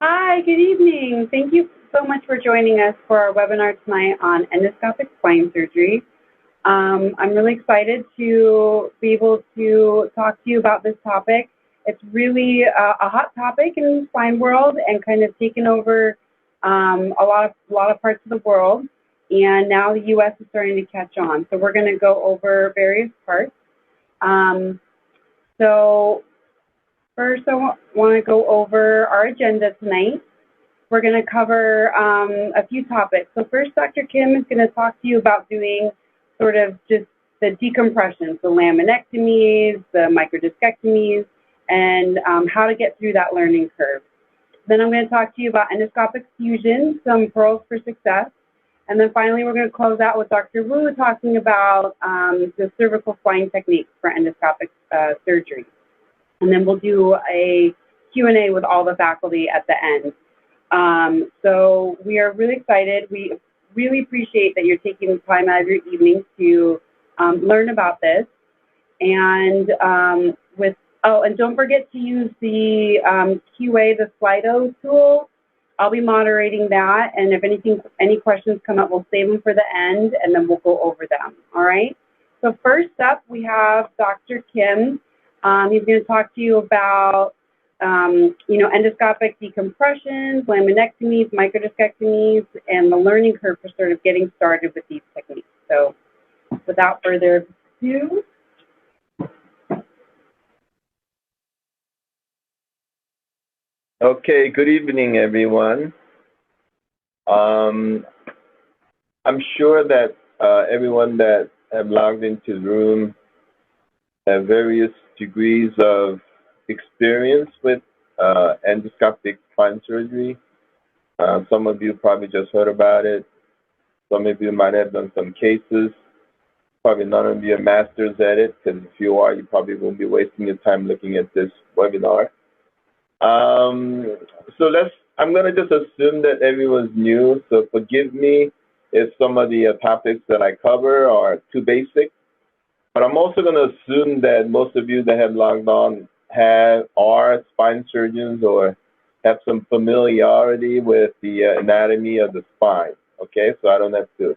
Hi, good evening. Thank you so much for joining us for our webinar tonight on endoscopic spine surgery. I'm really excited to be able to talk to you about this topic. It's really a hot topic in the spine world and kind of taken over a lot of parts of the world. And now the U.S. is starting to catch on. So we're going to go over various parts. So first, I want to go over our agenda tonight. We're going to cover a few topics. So first, Dr. Kim is going to talk to you about doing sort of just the decompressions, the laminectomies, the microdiscectomies, and how to get through that learning curve. Then I'm going to talk to you about endoscopic fusion, some pearls for success. And then finally, we're going to close out with Dr. Woo talking about the cervical spine techniques for endoscopic surgery. And then we'll do a Q&A with all the faculty at the end. So we are really excited. We really appreciate that you're taking the time out of your evening to learn about this. And and don't forget to use the QA, the Slido tool. I'll be moderating that, and if any questions come up, we'll save them for the end, and then we'll go over them. All right. So first up, we have Dr. Kim. He's going to talk to you about endoscopic decompressions, laminectomies, microdiscectomies, and the learning curve for sort of getting started with these techniques. So without further ado. Okay, good evening, everyone. I'm sure that everyone that have logged into the room have various degrees of experience with endoscopic spine surgery. Some of you probably just heard about it. Some of you might have done some cases. Probably none of you are masters at it, because if you are, you probably won't be wasting your time looking at this webinar. I'm going to just assume that everyone's new, so forgive me if some of the topics that I cover are too basic. But I'm also going to assume that most of you that have logged on are spine surgeons or have some familiarity with the anatomy of the spine. Okay, so I don't have to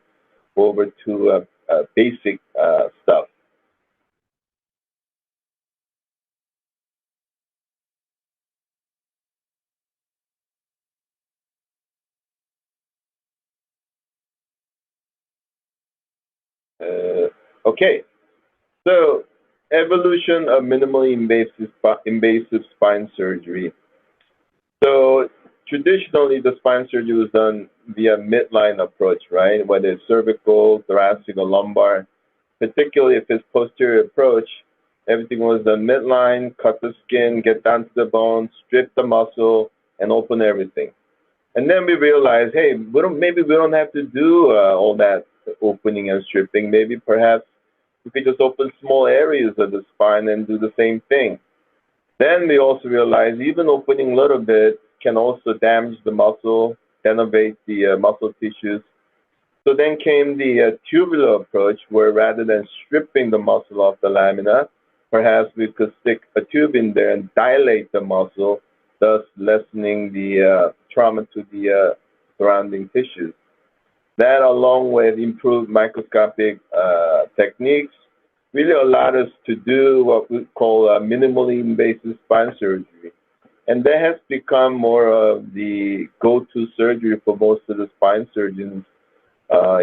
go over to basic stuff. Okay, so evolution of minimally invasive spine surgery. So traditionally, the spine surgery was done via midline approach, right? Whether it's cervical, thoracic, or lumbar. Particularly if it's posterior approach, everything was done midline, cut the skin, get down to the bone, strip the muscle, and open everything. And then we realized, hey, maybe we don't have to do all that opening and stripping. Maybe perhaps we could just open small areas of the spine and do the same thing. Then we also realized even opening a little bit can also damage the muscle, innervate the muscle tissues. So then came the tubular approach, where rather than stripping the muscle off the lamina, perhaps we could stick a tube in there and dilate the muscle, thus lessening the trauma to the surrounding tissues. That, along with improved microscopic techniques, really allowed us to do what we call minimally invasive spine surgery. And that has become more of the go-to surgery for most of the spine surgeons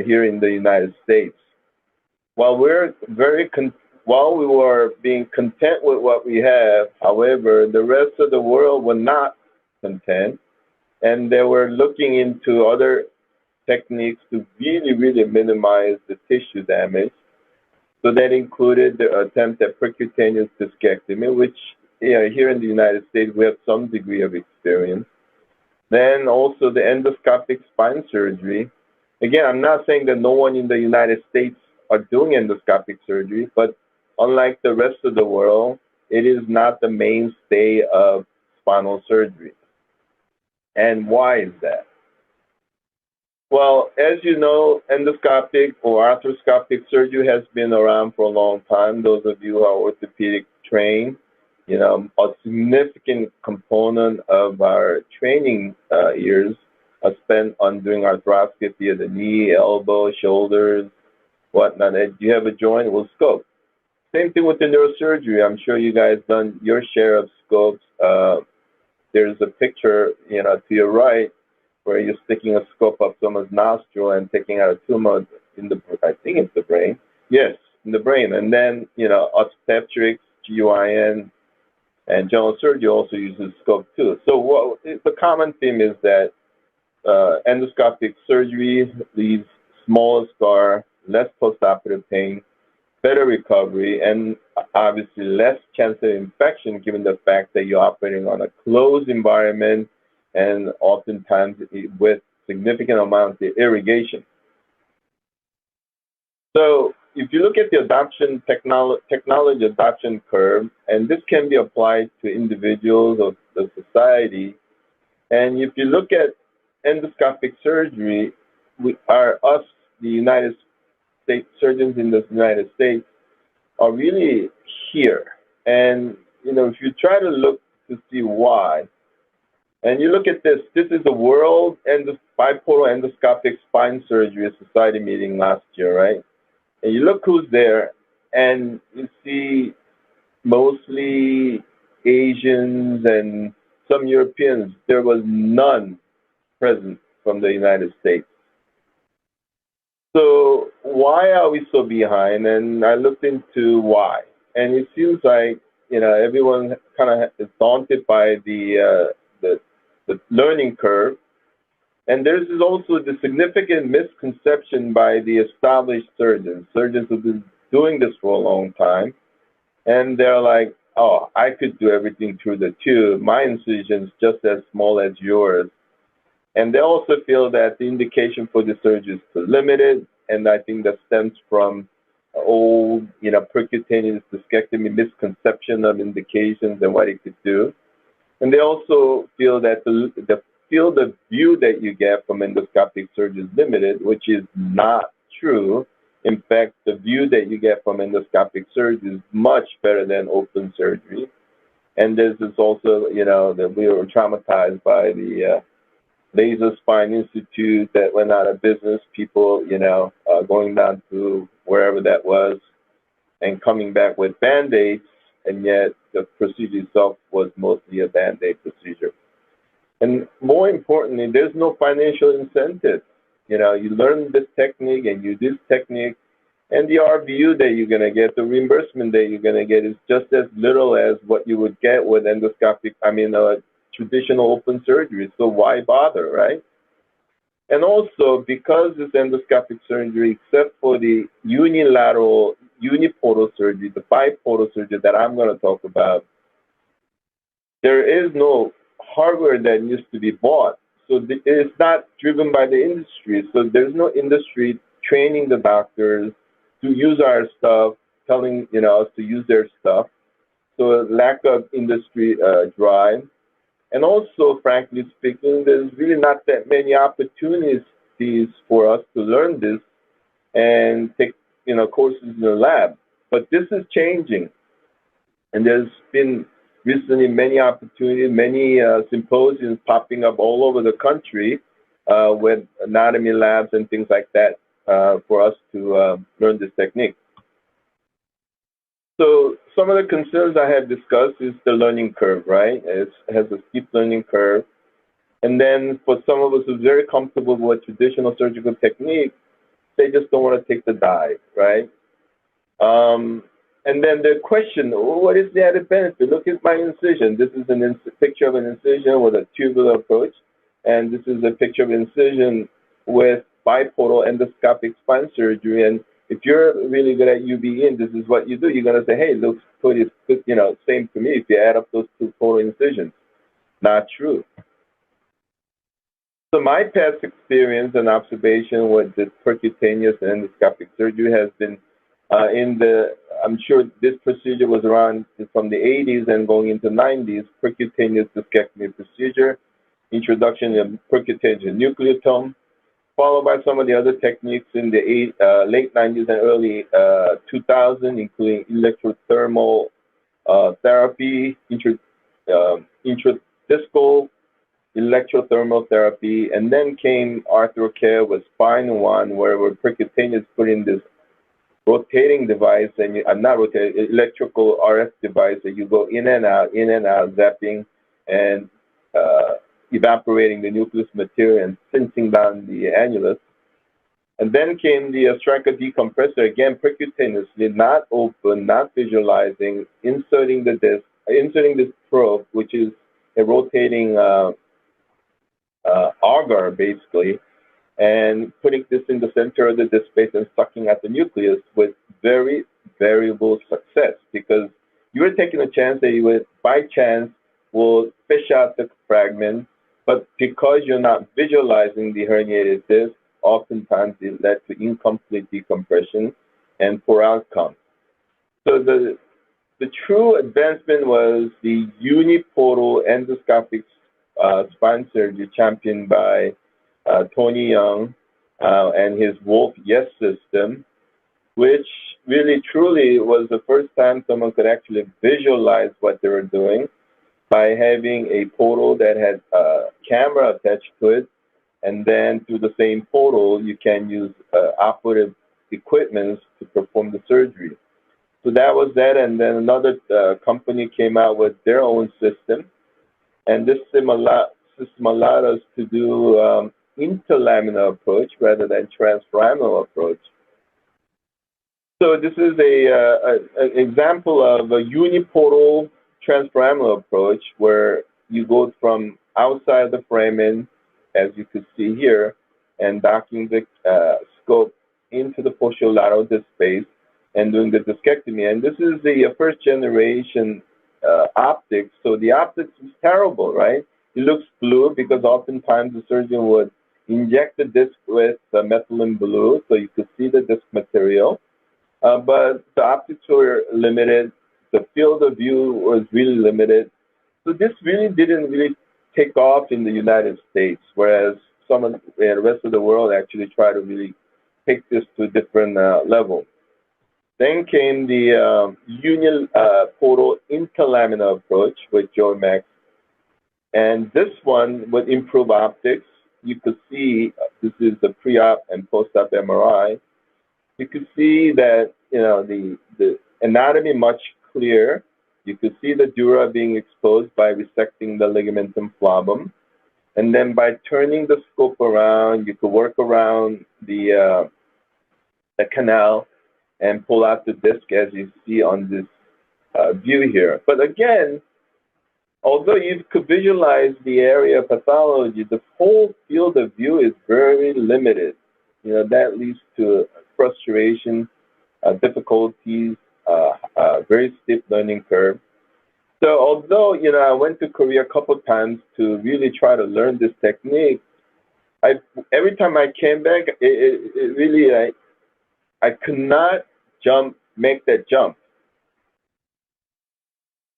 here in the United States. While we were being content with what we have, however, the rest of the world were not content, and they were looking into other techniques to really minimize the tissue damage. So that included the attempt at percutaneous discectomy, which here in the United States we have some degree of experience. Then also the endoscopic spine surgery. Again, I'm not saying that no one in the United States are doing endoscopic surgery, but unlike the rest of the world, it is not the mainstay of spinal surgery. And why is that? Well, as you know, endoscopic or arthroscopic surgery has been around for a long time, those of you who are orthopedic trained. You know, a significant component of our training years are spent on doing arthroscopy of the knee, elbow, shoulders, whatnot. And you have a joint, we'll scope. Same thing with the neurosurgery. I'm sure you guys done your share of scopes. There's a picture, you know, to your right, where you're sticking a scope up someone's nostril and taking out a tumor in the, I think it's the brain. Yes, in the brain. And then, you know, obstetrics, GYN, and general surgery also uses scope too. So what the common theme is that endoscopic surgery leaves smaller scar, less postoperative pain, better recovery, and obviously less chance of infection given the fact that you're operating on a closed environment and oftentimes with significant amounts of irrigation. So if you look at the adoption technology adoption curve, and this can be applied to individuals or the society, and if you look at endoscopic surgery, us, the United States surgeons in the United States, are really here. And you know, if you try to look to see why, and you look at this is the World Bipolar Endoscopic Spine Surgery Society meeting last year, right? And you look who's there, and you see mostly Asians and some Europeans. There was none present from the United States. So why are we so behind? And I looked into why, and it seems like, you know, everyone kind of is daunted by the learning curve. And there's also the significant misconception by the established surgeons who've been doing this for a long time. And they're like, oh, I could do everything through the tube. My incision's just as small as yours. And they also feel that the indication for the surgery is too limited. And I think that stems from old, you know, percutaneous discectomy misconception of indications and what it could do. And they also feel that the field of view that you get from endoscopic surgery is limited, which is not true. In fact, the view that you get from endoscopic surgery is much better than open surgery. And this is also, you know, that we were traumatized by the Laser Spine Institute that went out of business, people, you know, going down to wherever that was and coming back with Band-Aids, and yet the procedure itself was mostly a Band-Aid procedure. And more importantly, there's no financial incentive. You know, you learn this technique and you do this technique, and the RVU that you're going to get, the reimbursement that you're going to get is just as little as what you would get with endoscopic, traditional open surgery. So why bother, right? And also, because this endoscopic surgery, except for the unilateral uniportal surgery, the biportal surgery that I'm going to talk about, there is no hardware that needs to be bought. So it's not driven by the industry. So there's no industry training the doctors to use our stuff, telling, you know, us to use their stuff. So lack of industry drive. And also, frankly speaking, there's really not that many opportunities for us to learn this and take, you know, courses in the lab. But this is changing. And there's been recently many opportunities, many symposiums popping up all over the country with anatomy labs and things like that for us to learn this technique. So some of the concerns I have discussed is the learning curve, right? It has a steep learning curve. And then for some of us who's very comfortable with traditional surgical technique, they just don't want to take the dive, right? And then the question, what is the added benefit? Look at my incision. This is a picture of an incision with a tubular approach. And this is a picture of an incision with biportal endoscopic spine surgery. And if you're really good at UB in, this is what you do. You're going to say, hey, looks pretty, you know, same to me if you add up those two total incisions. Not true. So my past experience and observation with this percutaneous and endoscopic surgery has been I'm sure this procedure was around from the 80s and going into 90s, percutaneous discectomy procedure, introduction of percutaneous nucleotome, followed by some of the other techniques in the late 90s and early 2000s, including electrothermal therapy, intradiscal electrothermal therapy, and then came arthrocare with spine one, where we're percutaneous put in this rotating device, and not rotating, electrical RF device that you go in and out, zapping and evaporating the nucleus material and sensing down the annulus. And then came the striker decompressor, again percutaneously, not open, not visualizing, inserting this probe, which is a rotating auger, basically, and putting this in the center of the disc space and sucking at the nucleus with very variable success, because you were taking a chance that you would, by chance, will fish out the fragment, but because you're not visualizing the herniated disc, oftentimes it led to incomplete decompression and poor outcome. So the true advancement was the uniportal endoscopic spine surgery championed by Tony Yong and his Wolf Yes system, which really truly was the first time someone could actually visualize what they were doing by having a portal that had a camera attached to it, and then through the same portal you can use operative equipment to perform the surgery. So that was that, and then another company came out with their own system, and this system allowed us to do interlaminar approach rather than transforaminal approach. So this is an example of a uniportal transforaminal approach where you go from outside the foramen, as you could see here, and docking the scope into the posterolateral disc space and doing the discectomy. And this is the first generation optics. So the optics is terrible, right? It looks blue because oftentimes the surgeon would inject the disc with methylene blue so you could see the disc material. But the optics were limited. The field of view was really limited. So this really didn't really take off in the United States, whereas some of the rest of the world actually try to really take this to a different level. Then came the uniportal interlaminar approach with Joe Max. And this one would improve optics. You could see, this is the pre-op and post-op MRI. You could see that, the anatomy much clearer. You could see the dura being exposed by resecting the ligamentum flavum. And then by turning the scope around, you could work around the canal and pull out the disc, as you see on this view here. But again, although you could visualize the area of pathology, the whole field of view is very limited. That leads to frustration, difficulties, very steep learning curve. So although, I went to Korea a couple of times to really try to learn this technique, every time I came back, it really, I could not make that jump.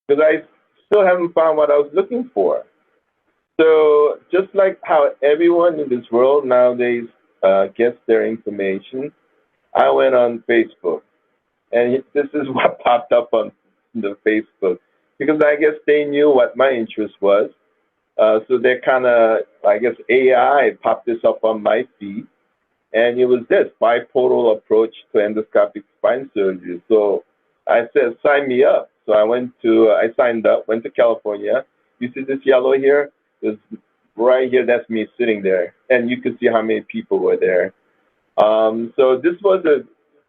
Because I still haven't found what I was looking for. So just like how everyone in this world nowadays gets their information, I went on Facebook. And this is what popped up on the Facebook. Because I guess they knew what my interest was. So they kind of, I guess AI popped this up on my feed. And it was this, biportal approach to endoscopic spine surgery. So I said, sign me up. So I signed up, went to California. You see this yellow here? It's right here, that's me sitting there. And you could see how many people were there. So this was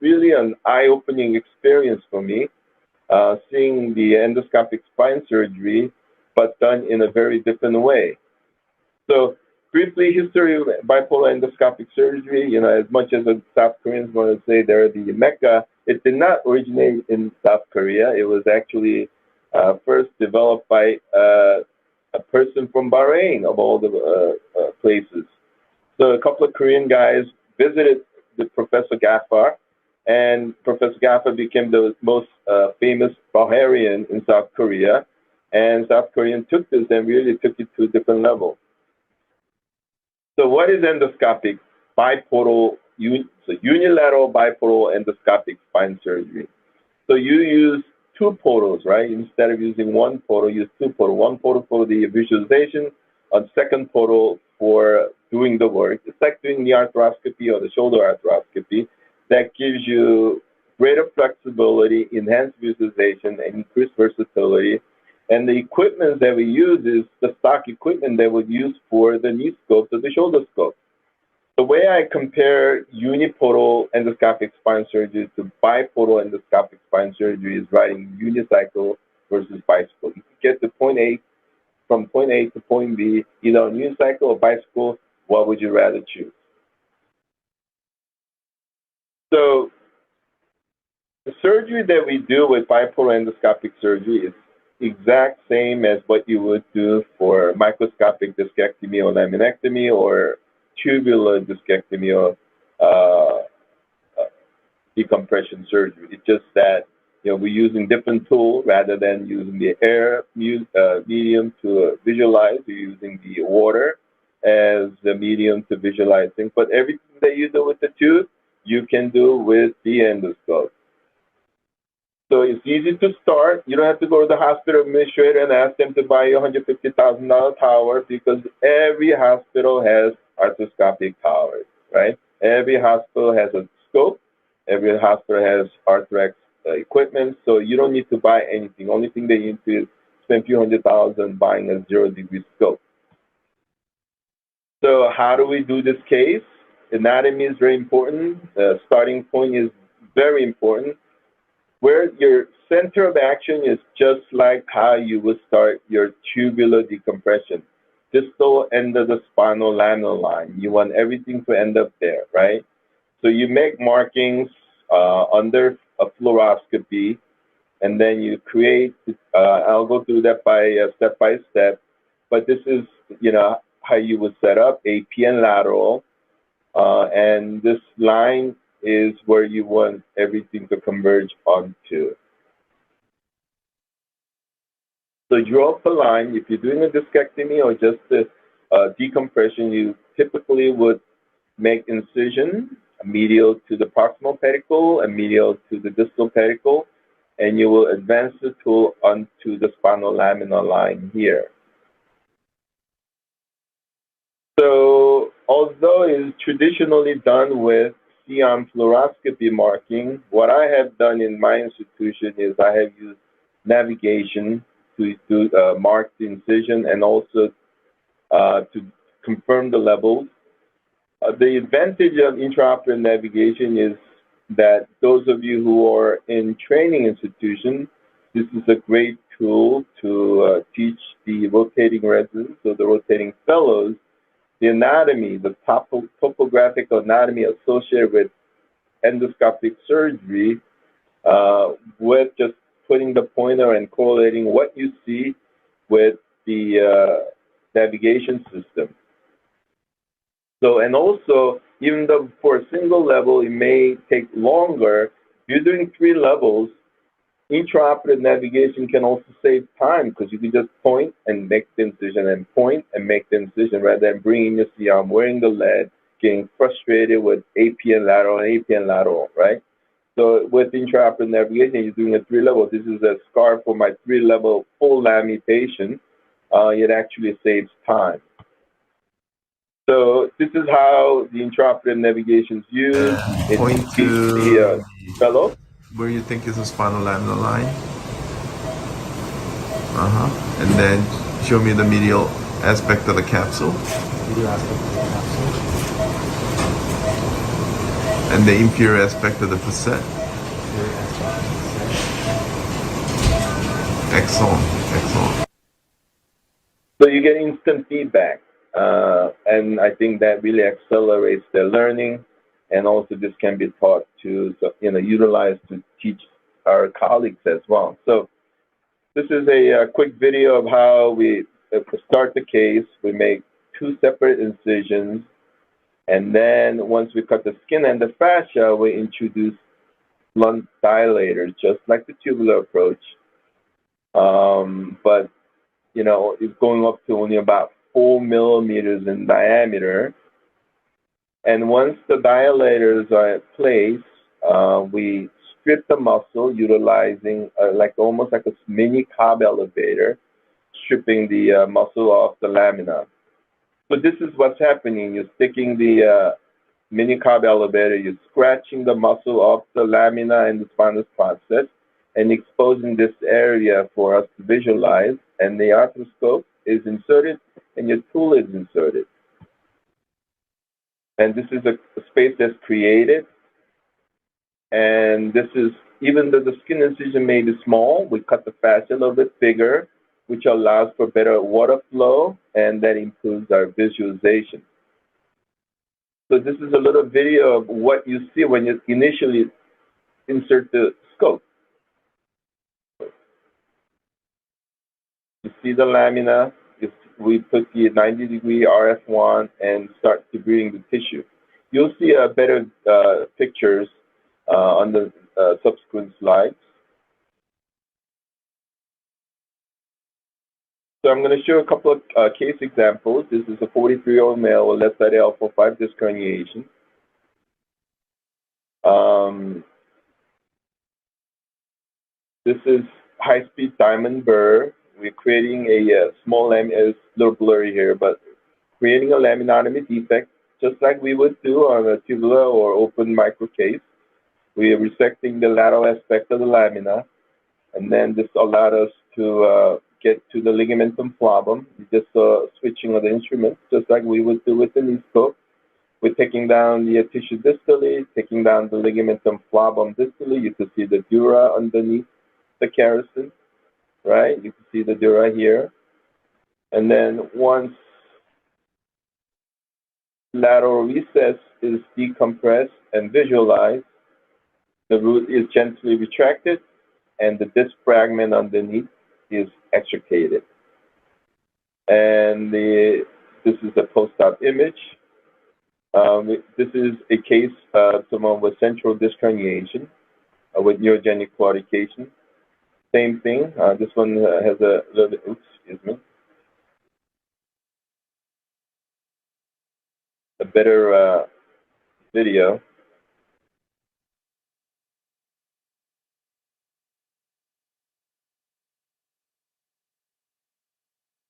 really an eye-opening experience for me, seeing the endoscopic spine surgery, but done in a very different way. So briefly, history of bipolar endoscopic surgery, as much as the South Koreans want to say they're the Mecca, it did not originate in South Korea. It was actually first developed by a person from Bahrain, of all the places. So a couple of Korean guys visited the Professor Gaffar, and Professor Gaffar became the most famous Baharian in South Korea, and South Korean took this and really took it to a different level. So what is endoscopic biportal, unilateral biportal endoscopic spine surgery? So you use two portals, right? Instead of using one portal, use two portals. One portal for the visualization, a second portal for doing the work. It's like doing the arthroscopy or the shoulder arthroscopy. That gives you greater flexibility, enhanced visualization, and increased versatility. And the equipment that we use is the stock equipment that we use for the knee scope or the shoulder scope. The way I compare uniportal endoscopic spine surgery to biportal endoscopic spine surgery is riding unicycle versus bicycle. You can get to point A, from point A to point B, either on unicycle or bicycle. What would you rather choose? So the surgery that we do with bipolar endoscopic surgery is exact same as what you would do for microscopic discectomy or laminectomy or tubular discectomy or decompression surgery. It's just that we're using different tools rather than using the air medium to visualize. You're using the water as the medium to visualize things. But everything that you do with the tube, you can do with the endoscope. So it's easy to start. You don't have to go to the hospital administrator and ask them to buy you a $150,000 tower because every hospital has arthroscopic towers, right? Every hospital has a scope. Every hospital has arthrex equipment. So you don't need to buy anything. Only thing they need to is spend a few $100,000 buying a 0-degree scope. So how do we do this case? Anatomy is very important. The starting point is very important. Where your center of action is just like how you would start your tubular decompression. Distal end of the spinal laminar line. You want everything to end up there, right? So you make markings under a fluoroscopy, and then you create, I'll go through that step by step, but this is, how you would set up AP and lateral, and this line is where you want everything to converge onto. So draw up a line. If you're doing a discectomy or just a decompression, you typically would make incision medial to the proximal pedicle and medial to the distal pedicle, and you will advance the tool onto the spinal laminar line here. So although it is traditionally done with C-arm fluoroscopy marking, what I have done in my institution is I have used navigation to mark the incision and also to confirm the levels. The advantage of intraoperative navigation is that those of you who are in training institutions, this is a great tool to teach the rotating residents or the rotating fellows the anatomy, the topographic anatomy associated with endoscopic surgery, with just putting the pointer and correlating what you see with the navigation system. So, and also, even though for a single level it may take longer, if you're doing 3 levels, intraoperative navigation can also save time because you can just point and make the incision and point and make the incision rather than bringing your C-arm, wearing the lead, getting frustrated with AP and lateral, right? So with intraoperative navigation, you're doing a 3-level. This is a scar for my 3-level full LAMI patient. It actually saves time. So this is how the intraoperative navigation is used. It Point to the fellow. Where you think is the spinal laminar line. And then show me the medial aspect of the capsule. Medial aspect of the capsule. And the inferior aspect of the facet. Inferior aspect of the facet. Excellent. So you get instant feedback. And I think that really accelerates their learning. And also this can be taught to, utilize to teach our colleagues as well. So this is a quick video of how we start the case. We make 2 separate incisions. And then once we cut the skin and the fascia, we introduce blunt dilators, just like the tubular approach. But, it's going up to only about 4 millimeters in diameter. And once the dilators are in place, we strip the muscle utilizing almost like a mini Cobb elevator, stripping the muscle off the lamina. So this is what's happening. You're sticking the mini Cobb elevator, you're scratching the muscle off the lamina and the spinous process and exposing this area for us to visualize. And the arthroscope is inserted and your tool is inserted. And this is a space that's created. And this is, even though the skin incision may be small, we cut the fascia a little bit bigger, which allows for better water flow, and that improves our visualization. So this is a little video of what you see when you initially insert the scope. You see the lamina, we put the 90-degree RF1 and start debriding the tissue. You'll see better pictures on the subsequent slides. So I'm going to show a couple of case examples. This is a 43-year-old male with left side L4-5 disc herniation. This is high-speed diamond burr. We're creating a small lamina. It's a little blurry here, but creating a laminotomy defect, just like we would do on a tubular or open micro case. We are resecting the lateral aspect of the lamina, and then this allowed us to get to the ligamentum flavum. Just switching of the instruments, just like we would do with the knee scope. We're taking down the tissue distally, taking down the ligamentum flavum distally. You can see the dura underneath the kerison, right? You can see the dura here. And then once lateral recess is decompressed and visualized, the root is gently retracted and the disc fragment underneath is extricated. And this is a post-op image. This is a case of someone with central disc herniation with neurogenic claudication. Same thing. This one has a little bit, oops, excuse me. A better video.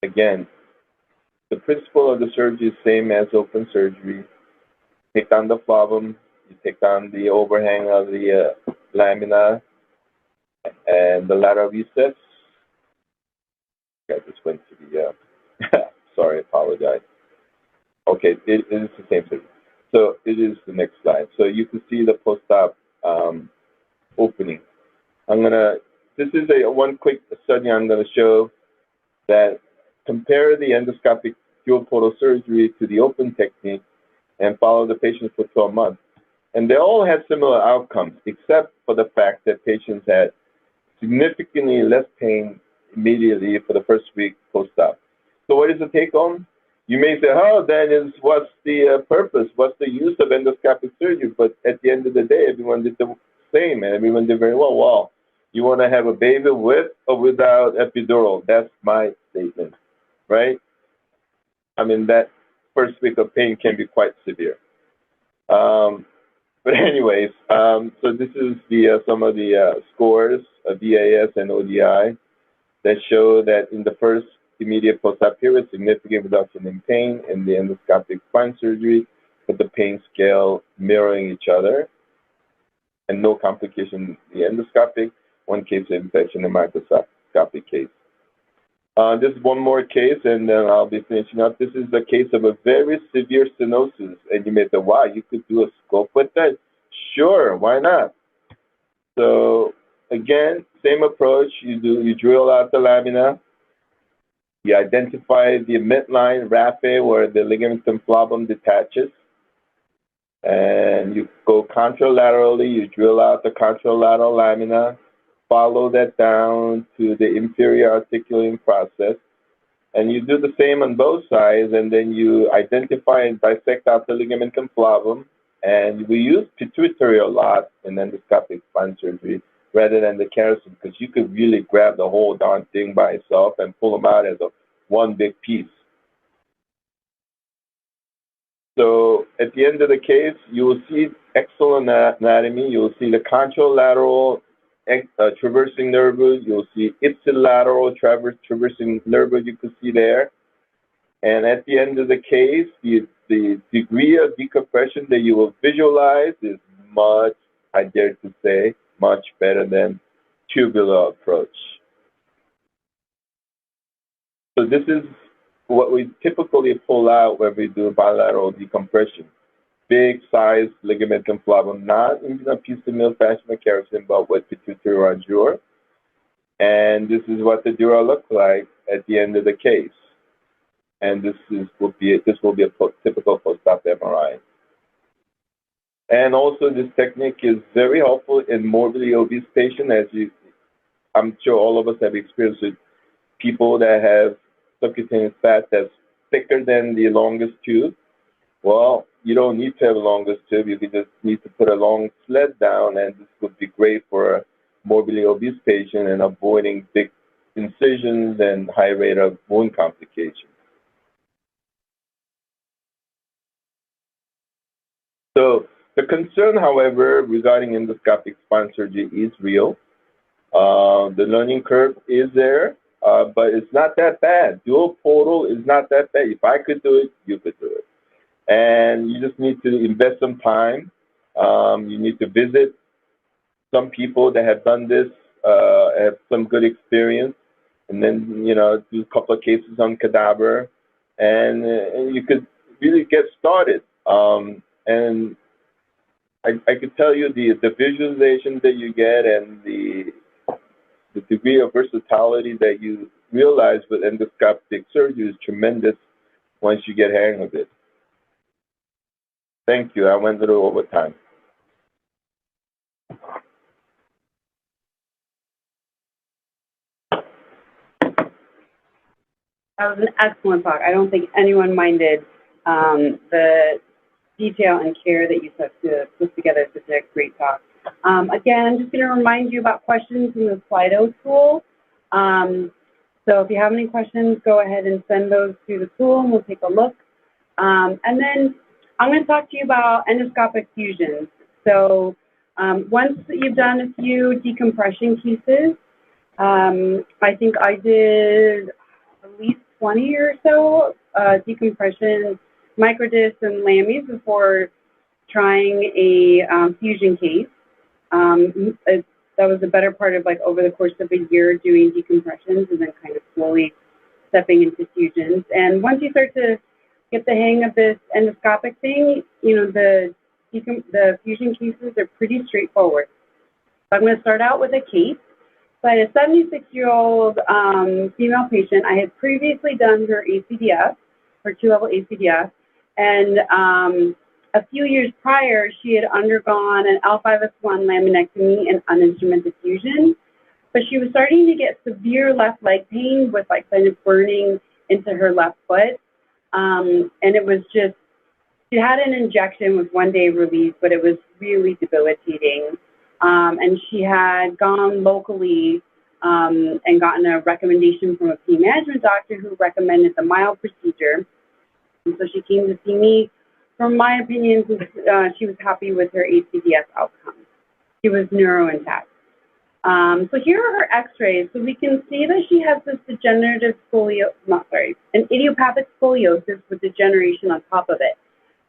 Again, the principle of the surgery is same as open surgery. Take down the flavum, you take down the overhang of the lamina and the lateral recess. I just went to the, sorry, I apologize. Okay, it is the same thing. So it is the next slide. So you can see the post-op opening. This is one quick study I'm gonna show that compare the endoscopic dual portal surgery to the open technique and follow the patients for 12 months. And they all had similar outcomes, except for the fact that patients had significantly less pain immediately for the first week post-op. So what is the take-home? You may say, oh, then what's the purpose? What's the use of endoscopic surgery? But at the end of the day, everyone did the same, and everyone did very well. Well, you want to have a baby with or without epidural? That's my statement, right? I mean, that first week of pain can be quite severe. But anyways, so this is some of the scores of VAS and ODI that show that in the first immediate post-op period, significant reduction in pain in the endoscopic spine surgery, with the pain scale mirroring each other, and no complication in the endoscopic, one case of infection in the microscopic case. This is one more case, and then I'll be finishing up. This is a case of a very severe stenosis, and you may say, wow, you could do a scope with that? Sure, why not? So again, same approach. You drill out the lamina, you identify the midline raphe where the ligamentum flavum detaches, and you go contralaterally, you drill out the contralateral lamina, follow that down to the inferior articulating process, and you do the same on both sides, and then you identify and dissect out the ligamentum flavum, and we use pituitary a lot in endoscopic spine surgery rather than the kerison, because you could really grab the whole darn thing by itself and pull them out as one big piece. So at the end of the case, you will see excellent anatomy. You'll see the contralateral traversing nerve root. You'll see ipsilateral traversing nerve root you can see there. And at the end of the case, the degree of decompression that you will visualize is much, I dare to say, much better than tubular approach. So this is what we typically pull out when we do bilateral decompression. Big size ligamentum flavum, not in a piecemeal fashion of keratin, but with pituitary rongeur. And this is what the dura looks like at the end of the case. And this will be a typical post-op MRI. And also, this technique is very helpful in morbidly obese patients, I'm sure all of us have experienced with people that have subcutaneous fat that's thicker than the longest tube. Well, you don't need to have a longest tube. You can just need to put a long sled down, and this would be great for a morbidly obese patient and avoiding big incisions and high rate of wound complications. So the concern, however, regarding endoscopic spine surgery is real. The learning curve is there, but it's not that bad. Dual portal is not that bad. If I could do it, you could do it. And you just need to invest some time. You need to visit some people that have done this, have some good experience, and then, you know, do a couple of cases on cadaver, and you could really get started. And I could tell you the visualization that you get and the degree of versatility that you realize with endoscopic surgery is tremendous once you get hang of it. Thank you. I went a little over time. That was an excellent talk. I don't think anyone minded the detail and care that you took to put together such a great talk. Again, I'm just going to remind you about questions in the Slido tool. So if you have any questions, go ahead and send those to the tool and we'll take a look. And then I'm going to talk to you about endoscopic fusions. So once you've done a few decompression cases, I think I did at least 20 or so decompression microdiscs and lamies before trying a fusion case. That was the better part of like over the course of a year doing decompressions and then kind of slowly stepping into fusions. And once you start to get the hang of this endoscopic thing, you know, the fusion cases are pretty straightforward. So I'm going to start out with a case. So I had a 76-year-old female patient. I had previously done her ACDF, her 2-level ACDF, and a few years prior, she had undergone an L5S1 laminectomy and uninstrumented fusion, but she was starting to get severe left leg pain with like kind of burning into her left foot. And it was just, she had an injection with 1-day release, but it was really debilitating. And she had gone locally and gotten a recommendation from a pain management doctor who recommended the mild procedure. And so she came to see me. From my opinion, she was happy with her ACDF outcome. She was neuro intact. So here are her x-rays. So we can see that she has this degenerative an idiopathic scoliosis with degeneration on top of it.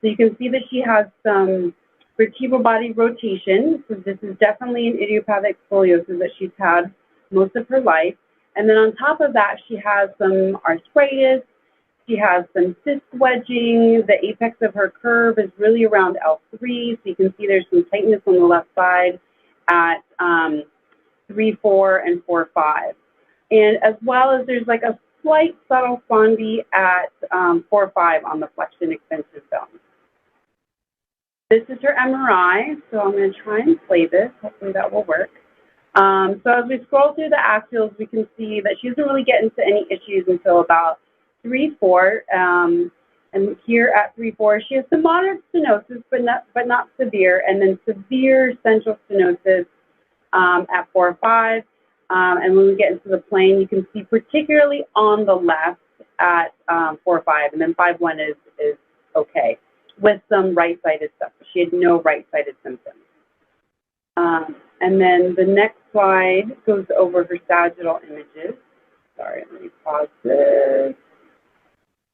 So you can see that she has some vertebral body rotation. So this is definitely an idiopathic scoliosis that she's had most of her life. And then on top of that, she has some arthritis. She has some cyst wedging. The apex of her curve is really around L3. So you can see there's some tightness on the left side at 3-4 and 4-5. And as well as there's like a slight subtle spondy at 4-5 on the flexion extension zone. This is her MRI. So I'm going to try and play this. Hopefully that will work. So as we scroll through the axials, we can see that she doesn't really get into any issues until about 3-4, and here at 3-4, she has some moderate stenosis, but not severe, and then severe central stenosis at 4-5. And when we get into the plane, you can see particularly on the left at 4-5, and then 5-1 is okay with some right-sided stuff. she had no right-sided symptoms. And then the next slide goes over her sagittal images. Sorry, let me pause this.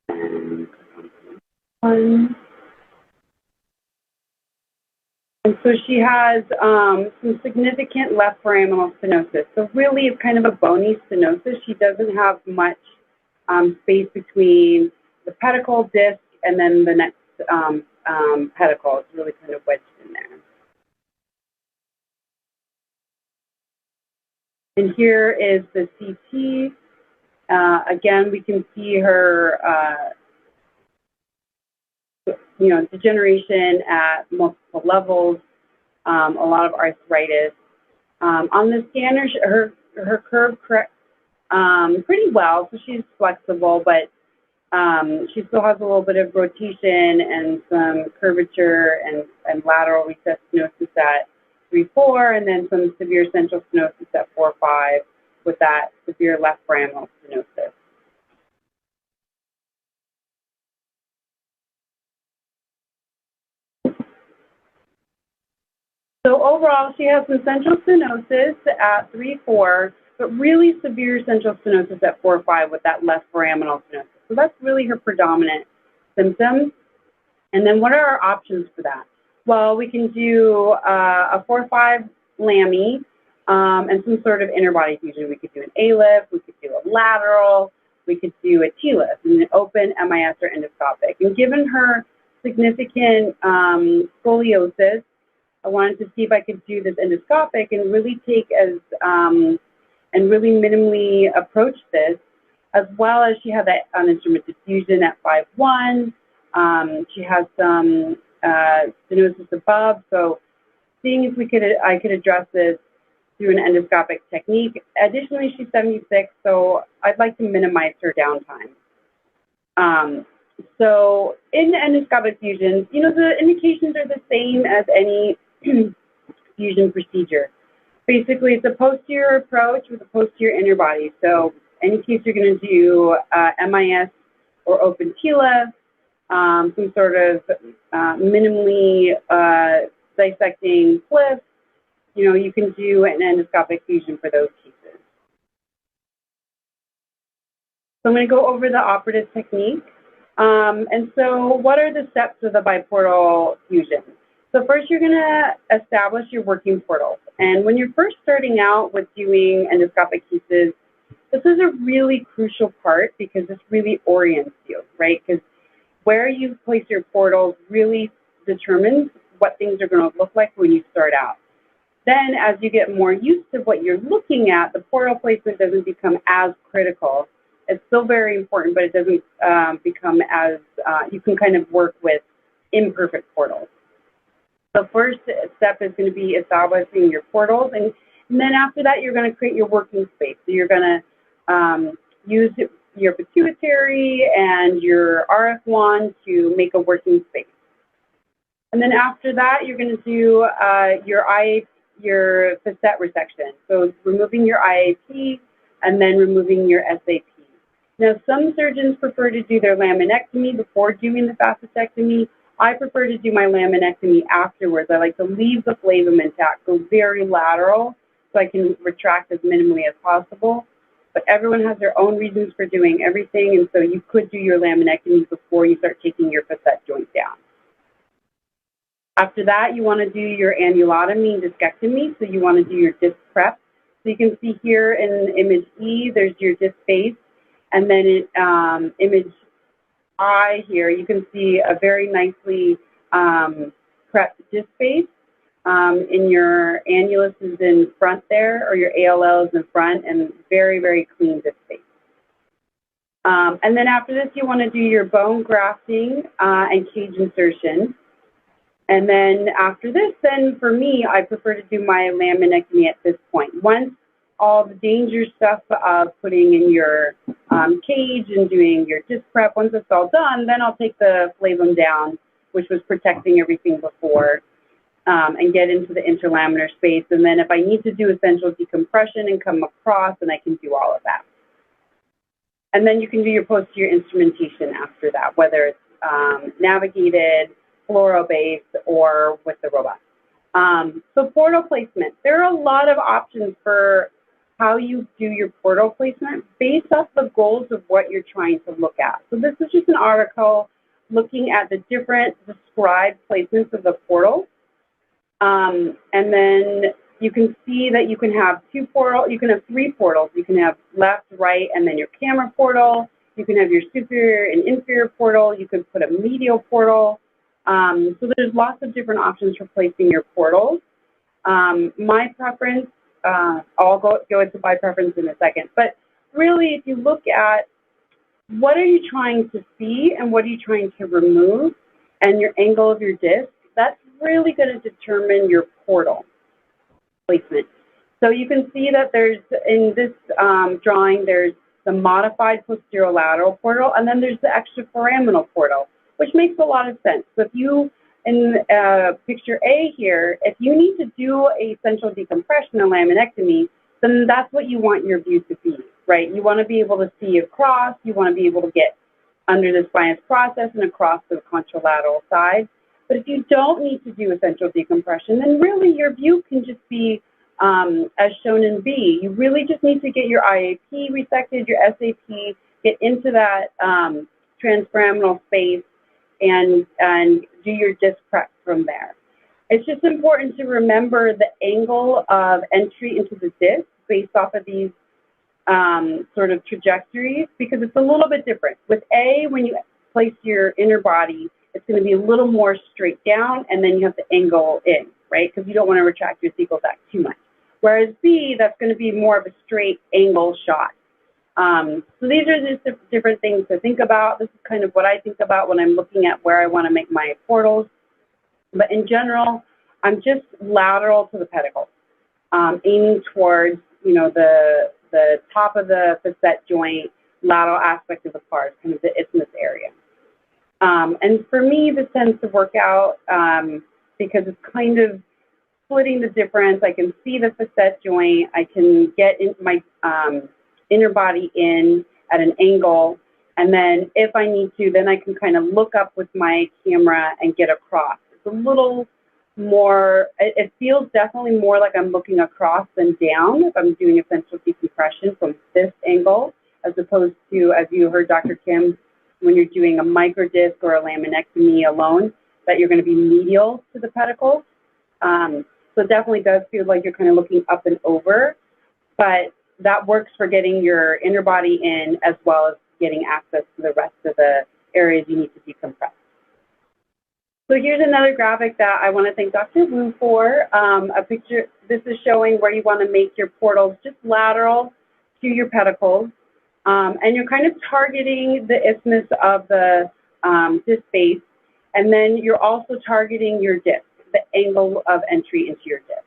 And click on the next one. And so she has some significant left foraminal stenosis. So really it's kind of a bony stenosis. She doesn't have much space between the pedicle disc and then the next pedicle. It's really kind of wedged in there. And here is the CT. Again, we can see her, degeneration at multiple levels, a lot of arthritis. On the scanner, her curve corrects pretty well, so she's flexible, but she still has a little bit of rotation and some curvature and lateral recess stenosis at 3-4, and then some severe central stenosis at 4-5 with that severe left foraminal stenosis. So overall, she has some central stenosis at 3-4, but really severe central stenosis at 4-5 with that left foraminal stenosis. So that's really her predominant symptoms. And then what are our options for that? Well, we can do a 4-5 LAMI and some sort of interbody fusion. We could do an A-lift, we could do a lateral, we could do a T-lift, and an open MIS or endoscopic. And given her significant scoliosis, I wanted to see if I could do this endoscopic and really take and really minimally approach this, as well as she had that uninstrumented fusion at 5-1. She has some stenosis above, so seeing if I could address this through an endoscopic technique. Additionally, she's 76, so I'd like to minimize her downtime. So in endoscopic fusions, the indications are the same as any fusion procedure. Basically, it's a posterior approach with a posterior interbody. So any case you're going to do MIS or open TLIF, some sort of minimally dissecting flips, you can do an endoscopic fusion for those cases. So I'm going to go over the operative technique. And so what are the steps of the biportal fusion? So first, you're going to establish your working portals. And when you're first starting out with doing endoscopic cases, this is a really crucial part because this really orients you, right? Because where you place your portals really determines what things are going to look like when you start out. Then as you get more used to what you're looking at, the portal placement doesn't become as critical. It's still very important, but it doesn't become as, you can kind of work with imperfect portals. The first step is going to be establishing your portals, and then after that, you're going to create your working space. So you're going to use your pituitary and your RF1 to make a working space. And then after that, you're going to do your facet resection. So removing your IAP and then removing your SAP. Now, some surgeons prefer to do their laminectomy before doing the facetectomy. I prefer to do my laminectomy afterwards. I like to leave the flavum intact, go very lateral, so I can retract as minimally as possible. But everyone has their own reasons for doing everything, and so you could do your laminectomy before you start taking your facet joint down. After that, you want to do your annulotomy and discectomy, so you want to do your disc prep. So you can see here in image E, there's your disc face, and then in image I here, you can see a very nicely prepped disc face. In your annulus is in front there, or your ALL is in front, and very, very clean disc face. And then after this, you want to do your bone grafting and cage insertion. And then after this, then for me, I prefer to do my laminectomy at this point. Once all the danger stuff of putting in your cage and doing your disc prep, once it's all done, then I'll take the flavum down, which was protecting everything before, and get into the interlaminar space. And then if I need to do essential decompression and come across, then I can do all of that. And then you can do your posterior instrumentation after that, whether it's navigated fluoro-based or with the robot. So portal placement. There are a lot of options for how you do your portal placement based off the goals of what you're trying to look at. So this is just an article looking at the different described placements of the portal. And then you can see that you can have three portals. You can have left, right, and then your camera portal. You can have your superior and inferior portal. You can put a medial portal. So there's lots of different options for placing your portals. My preference, I'll go into my preference in a second, but really if you look at what are you trying to see and what are you trying to remove and your angle of your disc, that's really going to determine your portal placement. So you can see that there's, in this drawing, there's the modified posterolateral portal, and then there's the extraforaminal portal, which makes a lot of sense. So if you, in picture A here, if you need to do a central decompression or laminectomy, then that's what you want your view to be, right? You want to be able to see across, you want to be able to get under the spinous process and across the contralateral side. But if you don't need to do a central decompression, then really your view can just be as shown in B. You really just need to get your IAP resected, your SAP, get into that transforaminal space, and do your disc prep from there. It's just important to remember the angle of entry into the disc based off of these sort of trajectories, because it's a little bit different. With A, when you place your inner body, it's going to be a little more straight down, and then you have to angle in, right? Because you don't want to retract your cecal sac too much. Whereas B, that's going to be more of a straight angle shot. So these are just different things to think about. This is kind of what I think about when I'm looking at where I want to make my portals. But in general, I'm just lateral to the pedicle, aiming towards, you know, the top of the facet joint, lateral aspect of the pars, kind of the isthmus area. And for me, this tends to work out because it's kind of splitting the difference. I can see the facet joint. I can get into my inner body in at an angle. And then if I need to, then I can kind of look up with my camera and get across. It's a little more, it feels definitely more like I'm looking across than down if I'm doing a central decompression from this angle, as opposed to, as you heard Dr. Kim, when you're doing a microdisc or a laminectomy alone, that you're going to be medial to the pedicles. So it definitely does feel like you're kind of looking up and over, but that works for getting your inner body in as well as getting access to the rest of the areas you need to decompress. So here's another graphic that I want to thank Dr. Woo for. A picture, this is showing where you want to make your portals just lateral to your pedicles. And you're kind of targeting the isthmus of the disc space, and then you're also targeting your disc, the angle of entry into your disc.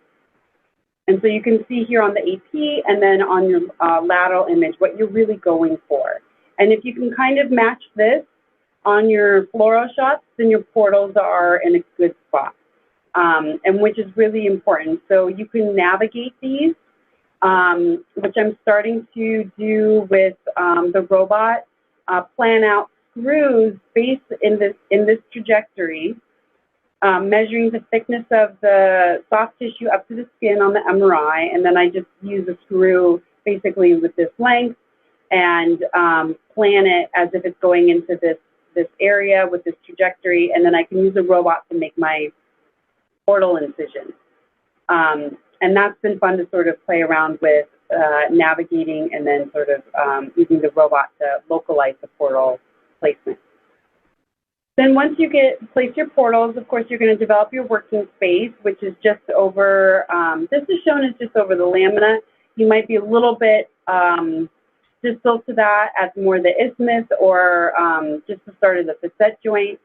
And so you can see here on the AP and then on your lateral image what you're really going for. And if you can kind of match this on your fluoro shots, then your portals are in a good spot, and which is really important. So you can navigate these, which I'm starting to do with the robot, plan out screws based in this trajectory, measuring the thickness of the soft tissue up to the skin on the MRI, and then I just use a screw basically with this length and plan it as if it's going into this area with this trajectory, and then I can use a robot to make my portal incision. And that's been fun to sort of play around with navigating and then sort of using the robot to localize the portal placement. Then once you place your portals, of course, you're going to develop your working space, which is just over, this is shown as just over the lamina. You might be a little bit distal to that as more the isthmus or just the start of the facet joint.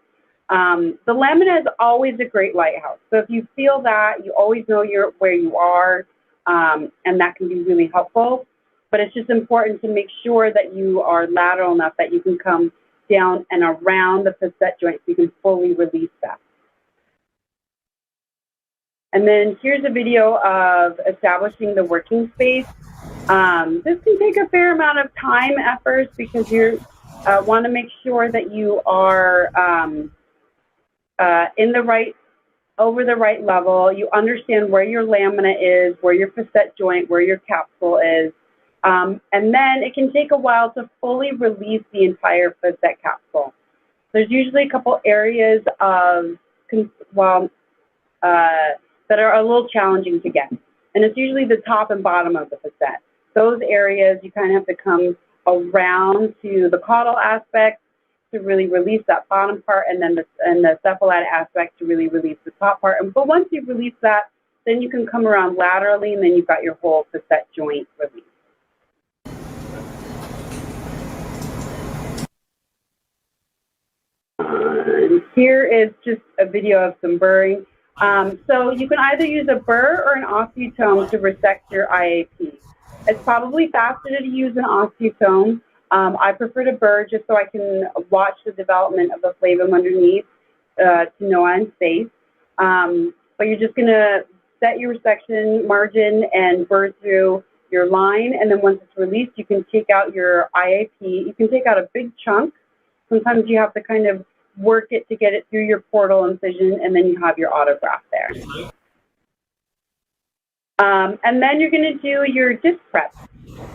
The lamina is always a great lighthouse. So if you feel that, you always know where you are, and that can be really helpful. But it's just important to make sure that you are lateral enough that you can come down and around the facet joint so you can fully release that. And then here's a video of establishing the working space. This can take a fair amount of time at first because you want to make sure that you are in the right, over the right level. You understand where your lamina is, where your facet joint, where your capsule is. And then it can take a while to fully release the entire facet capsule. There's usually a couple areas of, that are a little challenging to get. And it's usually the top and bottom of the facet. Those areas, you kind of have to come around to the caudal aspect to really release that bottom part, and then the cephalad aspect to really release the top part. But once you've released that, then you can come around laterally, and then you've got your whole facet joint released. Here is just a video of some burring. So you can either use a burr or an osteotome to resect your IAP. It's probably faster to use an osteotome. I prefer to burr just so I can watch the development of the flavum underneath to know I'm safe. But you're just going to set your resection margin and burr through your line, and then once it's released, you can take out your IAP. You can take out a big chunk. Sometimes you have to kind of work it to get it through your portal incision, and then you have your autograft there. And then you're going to do your disc prep.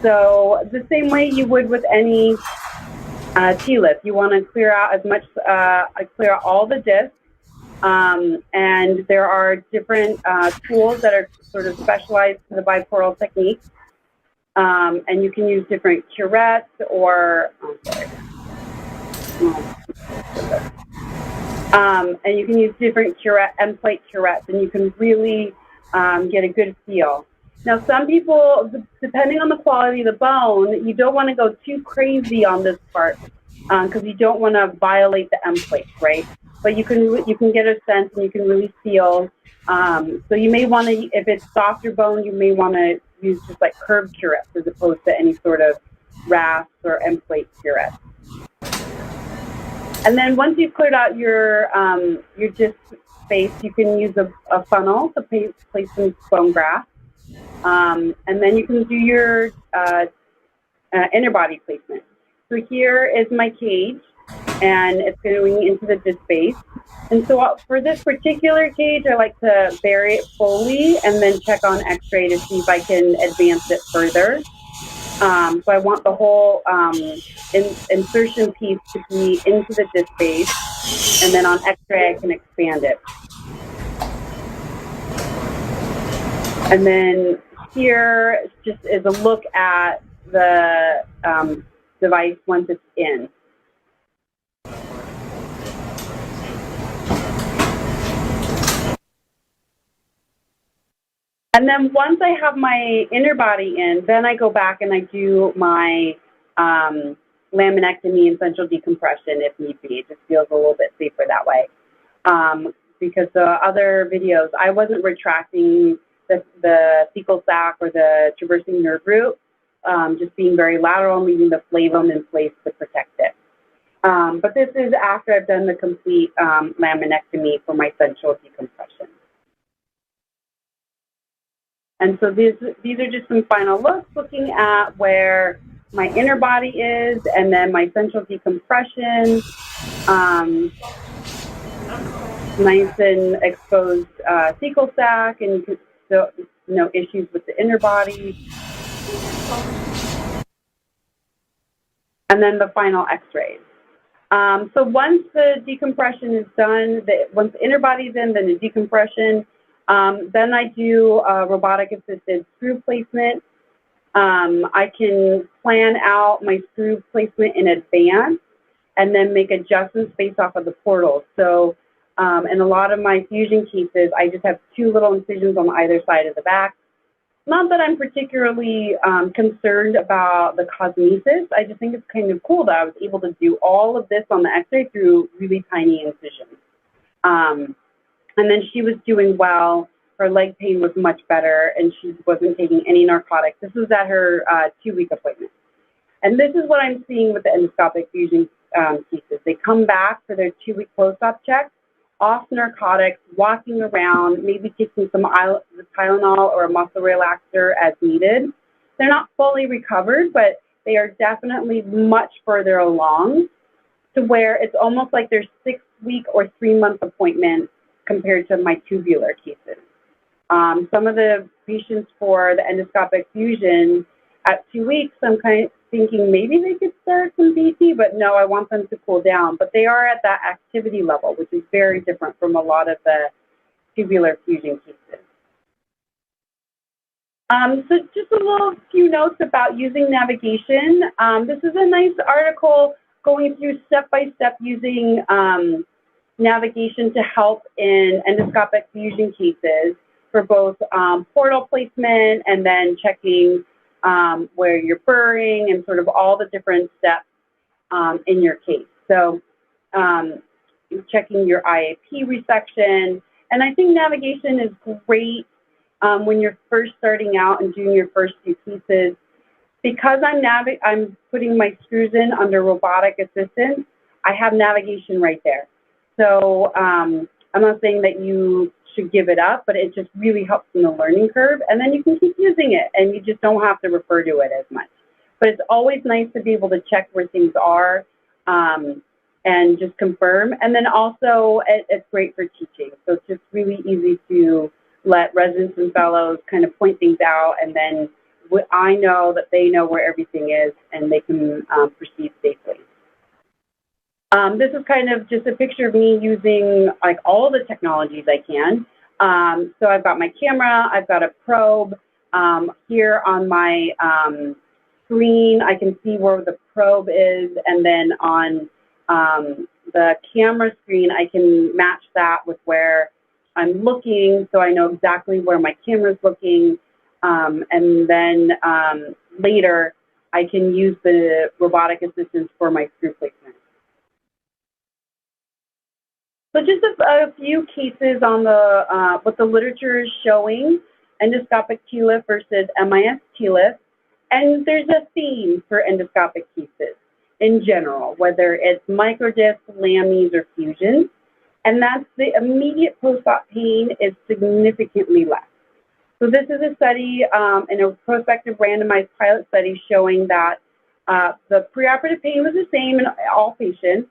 So the same way you would with any TLIF, you want to clear out as much, clear out all the discs. And there are different tools that are sort of specialized to the biportal technique. And you can use different curettes or, and you can use different end plate curettes, and you can really get a good feel. Now, some people, depending on the quality of the bone, you don't want to go too crazy on this part because you don't want to violate the end plate, right? But you can get a sense and you can really feel. So you may want to, if it's softer bone, you may want to use just like curved curettes as opposed to any sort of rasp or end plate curettes. And then once you've cleared out your disc space, you can use a funnel to place some bone graft. And then you can do your inner body placement. So here is my cage, and it's going into the disc space. And so for this particular cage, I like to bury it fully and then check on x-ray to see if I can advance it further. So I want the whole insertion piece to be into the disc space, and then on x-ray I can expand it. And then here just is a look at the device once it's in. And then once I have my inner body in, then I go back and I do my laminectomy and central decompression if need be. It just feels a little bit safer that way. Because the other videos, I wasn't retracting the thecal sac or the traversing nerve root, just being very lateral and leaving the flavum in place to protect it. But this is after I've done the complete laminectomy for my central decompression. And so these are just some final looks, looking at where my inner body is, and then my central decompression, nice and exposed thecal sac, and so, no issues with the inner body. And then the final x-rays. So once the decompression is done, once the inner body is in, then the decompression, then I do robotic-assisted screw placement. I can plan out my screw placement in advance and then make adjustments based off of the portal. So in a lot of my fusion cases, I just have 2 little incisions on either side of the back. Not that I'm particularly concerned about the cosmesis. I just think it's kind of cool that I was able to do all of this on the x-ray through really tiny incisions. And then she was doing well. Her leg pain was much better, and she wasn't taking any narcotics. This was at her 2-week appointment. And this is what I'm seeing with the endoscopic fusion cases. They come back for their 2-week post-op check, off narcotics, walking around, maybe taking some Tylenol or a muscle relaxer as needed. They're not fully recovered, but they are definitely much further along to where it's almost like they're 6 6-week or 3-month appointment compared to my tubular cases. Some of the patients for the endoscopic fusion at 2 weeks, I'm kind of thinking maybe they could start some PT, but no, I want them to cool down. But they are at that activity level, which is very different from a lot of the tubular fusion cases. So just a few notes about using navigation. This is a nice article going through step-by-step using navigation to help in endoscopic fusion cases for both portal placement and then checking where you're burring and sort of all the different steps in your case. So checking your IAP resection. And I think navigation is great when you're first starting out and doing your first few pieces. Because I'm putting my screws in under robotic assistance, I have navigation right there. So I'm not saying that you should give it up, but it just really helps in the learning curve. And then you can keep using it, and you just don't have to refer to it as much. But it's always nice to be able to check where things are and just confirm. And then also, it's great for teaching. So it's just really easy to let residents and fellows kind of point things out, and then I know that they know where everything is, and they can proceed safely. This is kind of just a picture of me using like all the technologies I can. So I've got my camera, I've got a probe. Here on my screen, I can see where the probe is, and then on the camera screen, I can match that with where I'm looking, so I know exactly where my camera's looking. And then later, I can use the robotic assistance for my screw placement. So just a few cases on the what the literature is showing, endoscopic TLIF versus MIS TLIF. And there's a theme for endoscopic cases in general, whether it's microdisc, lamies, or fusions. And that's the immediate post-op pain is significantly less. So this is a study in a prospective randomized pilot study showing that the preoperative pain was the same in all patients,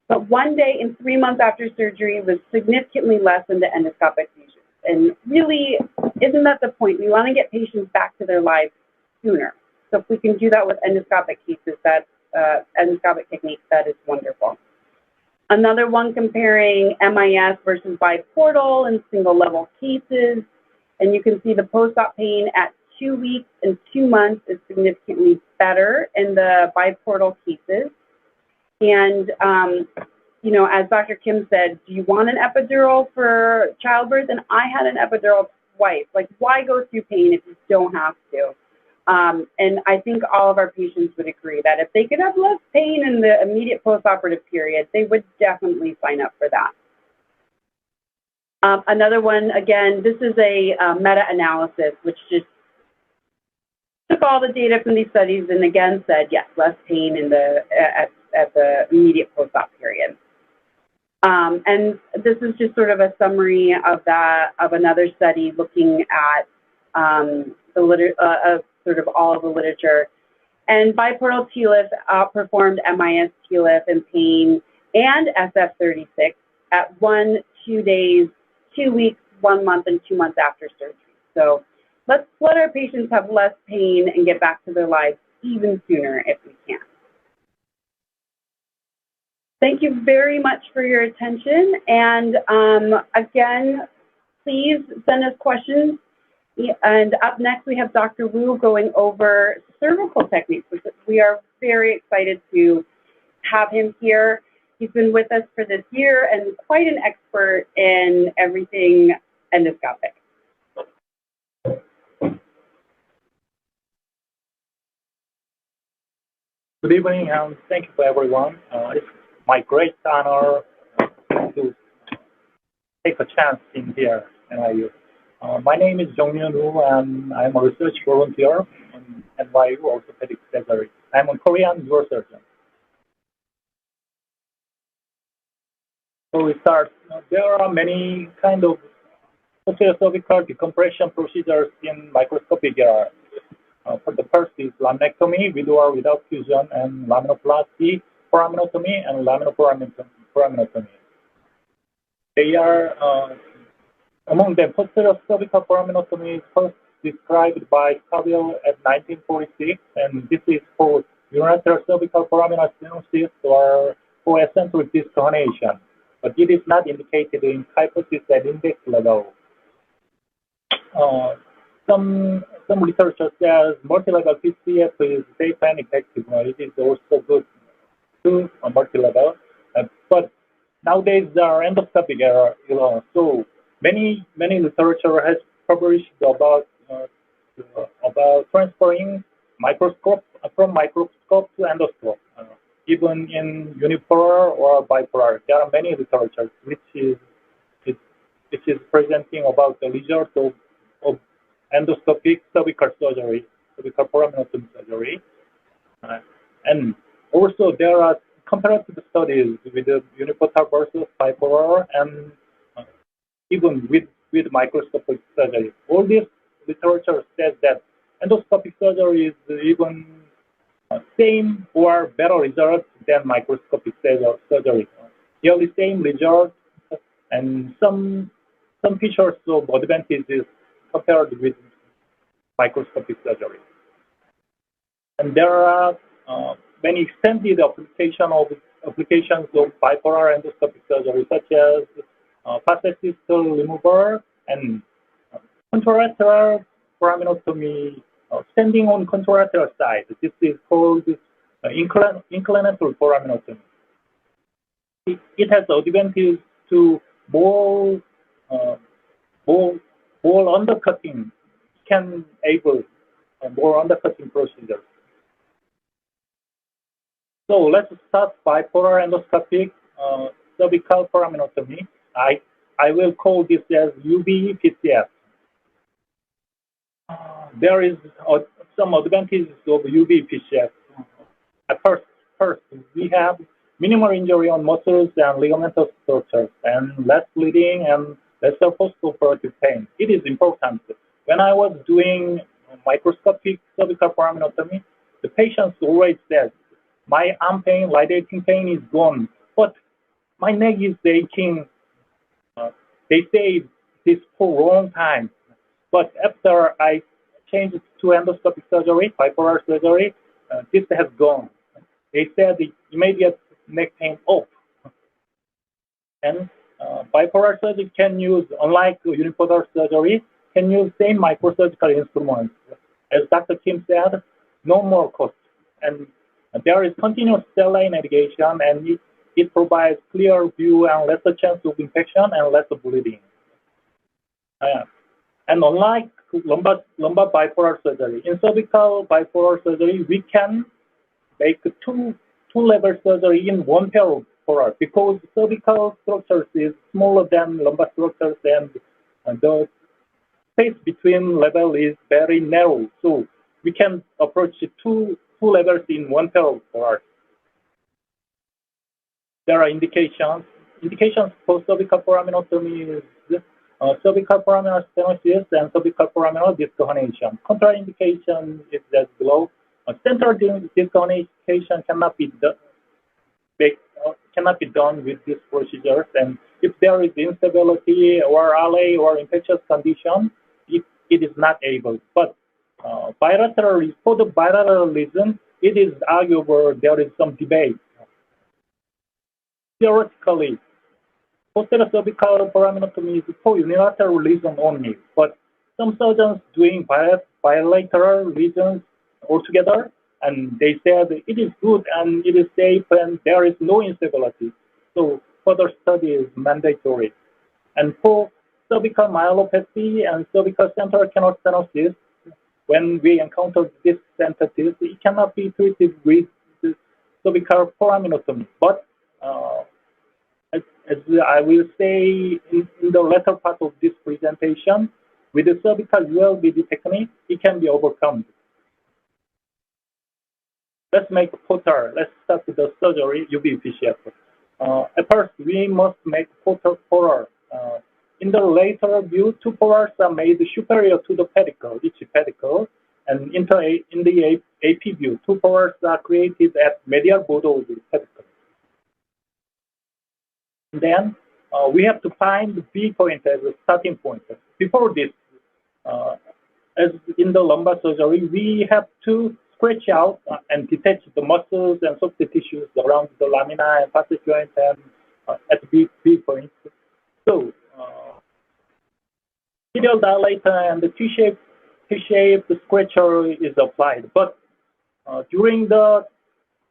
but 1 day and 3 months after surgery was significantly less than the endoscopic fusion. And really, isn't that the point? We want to get patients back to their lives sooner. So if we can do that with endoscopic cases, that's endoscopic techniques, that is wonderful. Another one comparing MIS versus biportal and single-level cases. And you can see the post-op pain at 2 weeks and 2 months is significantly better in the biportal cases. And, you know, as Dr. Kim said, do you want an epidural for childbirth? And I had an epidural twice. Like, why go through pain if you don't have to? And I think all of our patients would agree that if they could have less pain in the immediate postoperative period, they would definitely sign up for that. Another one, again, this is a meta-analysis, which just took all the data from these studies and again said, yes, less pain in the at the immediate post-op period. And this is just sort of a summary of that of another study looking at sort of all of the literature. And biportal TLIF outperformed MIS TLIF in pain and SF36 at 1, 2 days, 2 weeks, 1 month, and 2 months after surgery. So let's let our patients have less pain and get back to their lives even sooner if we can. Thank you very much for your attention. And again, please send us questions. And up next, we have Dr. Woo going over cervical techniques. We are very excited to have him here. He's been with us for this year and quite an expert in everything endoscopic. Good evening, and thank you for everyone. It's my great honor to take a chance in here at NYU. My name is Jong-yun, and I'm a research volunteer in NYU Orthopedic Surgery. I'm a Korean neurosurgeon. So we start. There are many kind of cervical decompression procedures in microscopic era. For the first is laminectomy, with or without fusion, and laminoplasty, foraminotomy, and laminoforaminotomy. They are, among them, posterior cervical foraminotomy is first described by Scoville at 1946, and this is for unilateral cervical foraminal stenosis or for eccentric disc herniation, but it is not indicated in kyphosis at index level. Some literature says multi-level PCF is safe and effective. It is also good to multi-level, but nowadays there are endoscopic error. So many literature has published about transferring microscope from microscope to endoscope, even in unipolar or bipolar. There are many literature which is presenting about the result of endoscopic cervical surgery, cervical foraminotomy surgery, and also there are comparative studies with the unipolar versus bipolar, and even with microscopic surgery. All this literature says that endoscopic surgery is even same or better results than microscopic surgery. Nearly same result, and some features of advantages compared with microscopic surgery. And there are many extended applications of bipolar endoscopic surgery, such as facet-distal removal and contralateral foraminotomy, standing on contralateral side. This is called inclinator foraminotomy. It has the advantage to more undercutting, can able more undercutting procedures. So let's start bipolar endoscopic cervical foraminotomy. I will call this as UV-PCF. There is some advantages of UV-PCF. First, we have minimal injury on muscles and ligamentous structures, and less bleeding and lesser post-operative pain. It is important. When I was doing microscopic cervical foraminotomy, the patients always said, my arm pain, radiating pain is gone, but my neck is aching. They say this for a long time. But after I changed to endoscopic surgery, bipolar surgery, this has gone. They said the immediate neck pain off. And bipolar surgery can use, unlike unipolar surgery, can use same microsurgical instruments. As Dr. Kim said, no more cost. And there is continuous saline irrigation, and it provides clear view and lesser chance of infection and less bleeding. And unlike lumbar bipolar surgery, in cervical bipolar surgery, we can make two-level surgery in one pair of polar, because cervical structures is smaller than lumbar structures, and the space between level is very narrow. So we can approach two levels in one pair of polar. There are indications. Indications for cervical foraminotomy is cervical foraminal stenosis and cervical foraminal disc herniation. Contraindication is as below. Central disc herniation cannot be done with these procedures, and if there is instability or RA or infectious condition, it is not able. But bilateral, for the bilateral reason, it is arguable there is some debate. Theoretically, posterior cervical foraminotomy is for unilateral reason only, but some surgeons doing bilateral reasons altogether, and they said it is good and it is safe and there is no instability. So further study is mandatory. And for cervical myelopathy and cervical central canal stenosis, when we encounter this entities, it cannot be treated with cervical foraminotomy. But as I will say in the latter part of this presentation, with the cervical ULBD technique, it can be overcome. Let's make a potter. Let's start with the surgery, UV-PCF. At first, we must make polar. In the later view, two polars are made superior to the pedicle, each pedicle, and in the AP view, two polars are created at medial border of the pedicle. Then we have to find the B point as a starting point. Before this, as in the lumbar surgery, we have to stretch out and detach the muscles and soft tissues around the lamina and facet joint and at the B point. So, tibial dilator and the T-shaped scratcher is applied. But during the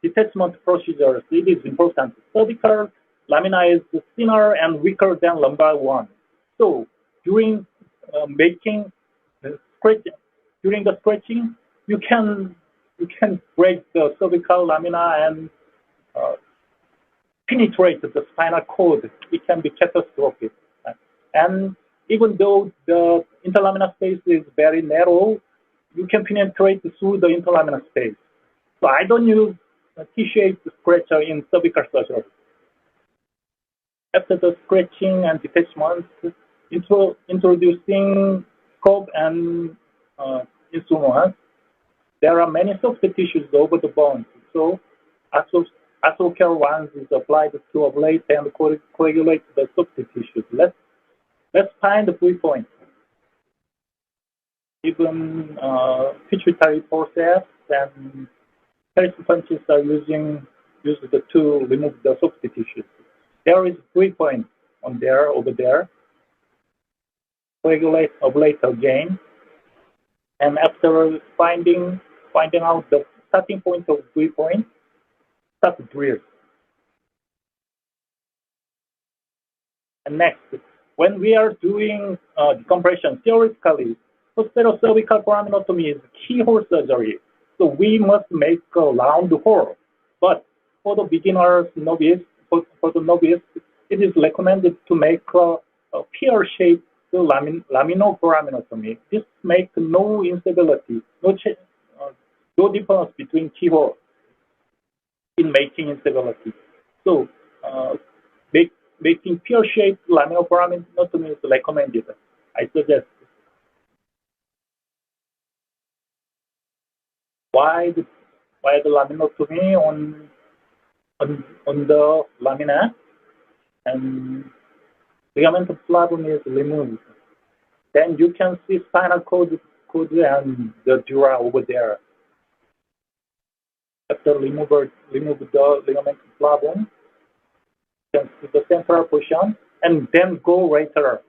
detachment procedures, it is important. Cervical lamina is thinner and weaker than lumbar one. So during during the stretching, you can break the cervical lamina and penetrate the spinal cord. It can be catastrophic. And even though the interlaminar space is very narrow, you can penetrate through the interlaminar space. So I don't use a T-shaped scratcher in cervical surgery. After the scratching and detachment, introducing scope and instruments, there are many soft tissues over the bones. So Arthro-care ones is applied to ablate and coagulate the soft tissues. Let's find the V point. Even pituitary forceps and periscope punches are used to remove the soft tissues. There is 3 points over there. Coagulate, ablate again, and after finding out the starting point of 3 points, start the drill. And next, when we are doing decompression, theoretically, cervical foraminotomy is keyhole surgery. So we must make a round hole. But for the beginners, for the novice, it is recommended to make a pear-shaped laminoforaminotomy. This makes no instability, no difference between keyhole in making instability. So making pear-shaped laminoforaminotomy is recommended. I suggest. Why the laminotomy on the lamina and ligament flavum is removed? Then you can see spinal cord and the dura over there. After remove the ligament flavum, you can see the central portion and then go later.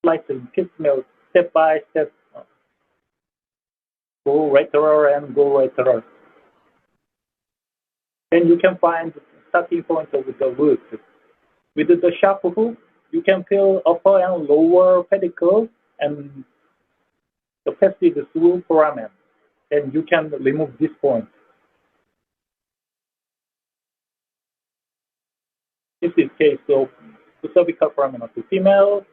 Like piecemeal, step by step. Go lateral and go lateral. Then you can find the starting point of the root. With the sharp hook, you can feel upper and lower pedicle and the passage through foramen. Then you can remove this point. This is case of cervical foraminotomy. Female,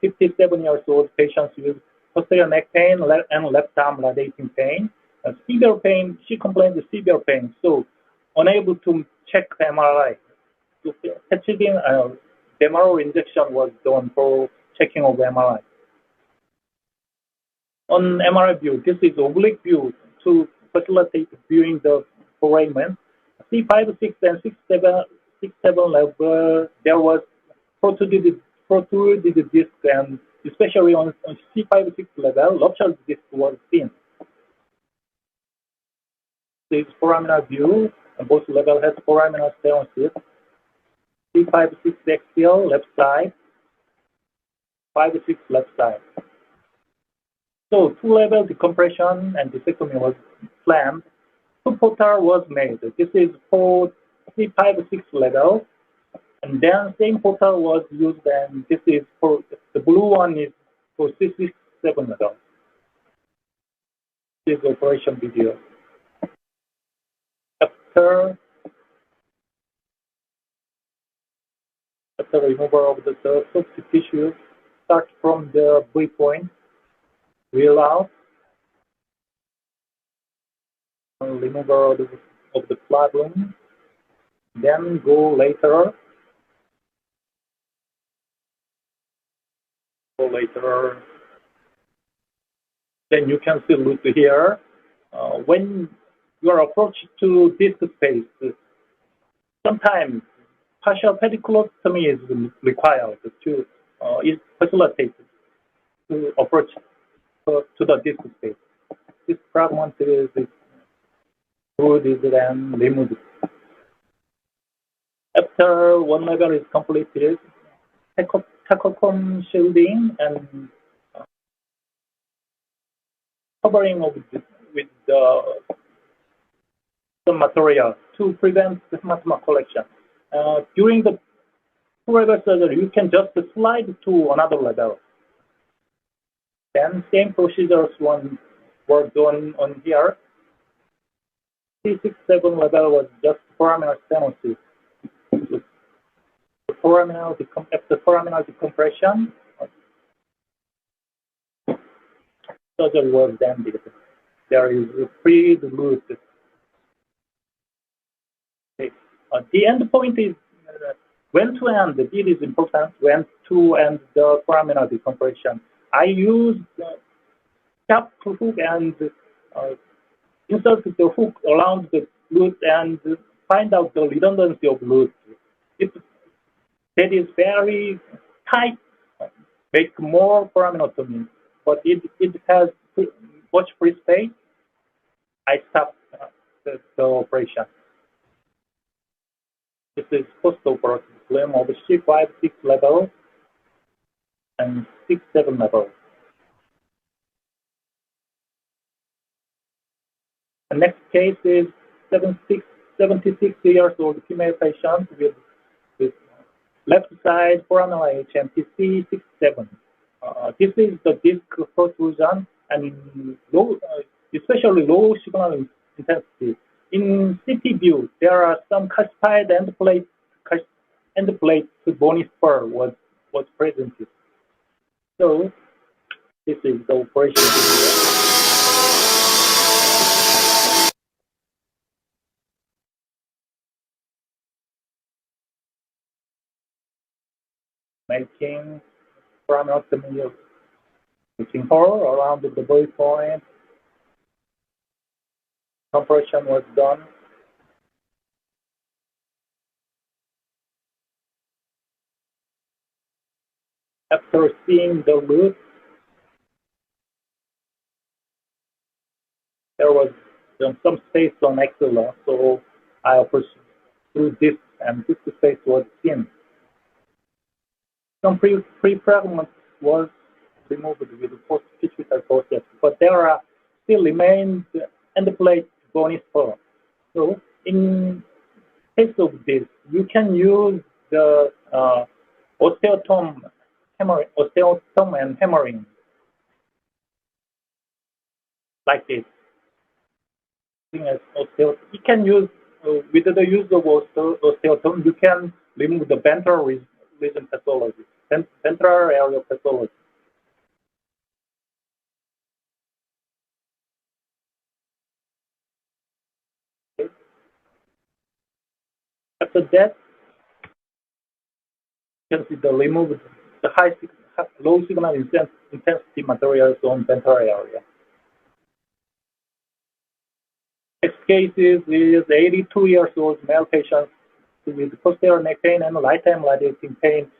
57 years old patients with posterior neck pain and left arm radiating pain. Severe pain, she complains of severe pain, so unable to check MRI. So Demerol injection was done for checking of MRI. On MRI view, this is oblique view to facilitate viewing the foramen. C5, 6, and 6, 7 level, there was protruded disc, and especially on C5, 6 level, ruptured disc was seen. This foraminal view, both level has foraminal stenosis. C5, 6 axial, left side, 5, 6 left side. So 2-level decompression and discectomy was planned. 2 portal was made. This is for C5, 6 level. And then same portal was used, and this is for the blue one is for C6, 7 level. This is operation video. After removal of the soft tissue, start from the V point, reel out, removal of the flavum, then go later. Then you can see root here. When you are approached to disc space, sometimes partial pediculostomy is required to is facilitated to approach to the disc space. This fragment is included and removed. After one level is completed, tachochrome shielding and covering of with some material to prevent the hematoma collection. During the two-level surgery, you can just slide to another level. Then same procedures were done on here. C6-7 level was just foraminal stenosis. After foraminal decompression, surgery was ended. There is a pre-root. The end point is when to end. It is important when to end the foraminal decompression. I use cap hook and insert the hook around the root and find out the redundancy of root. If that is very tight, make more foraminotomy. But it has much free space, I stop the operation. This is post-operative film of C5, 6 level and 6, 7 level. The next case is 76 years old female patient with left side foraminal HMTC 6-7. This is the disc protrusion and low, especially low signal intensity. In CT view, there are some calcified end plate bony spur was present. So this is the operation. Making foraminotomy of making hole around the body point. Compression was done. After seeing the root, there was some space on axilla, so I approached through this, and this space was seen. Some pre-fragments was removed with post-pituitary process, but there are still remains end plate bony spur. So in case of this, you can use the osteotome and hammering like this. You can use with the use of osteotome, you can remove the ventral region pathology, ventral area pathology. After that, you can see the remove the low signal intensity materials on ventral area. Next case is 82 years old male patient with posterior neck pain and right time radiating pain.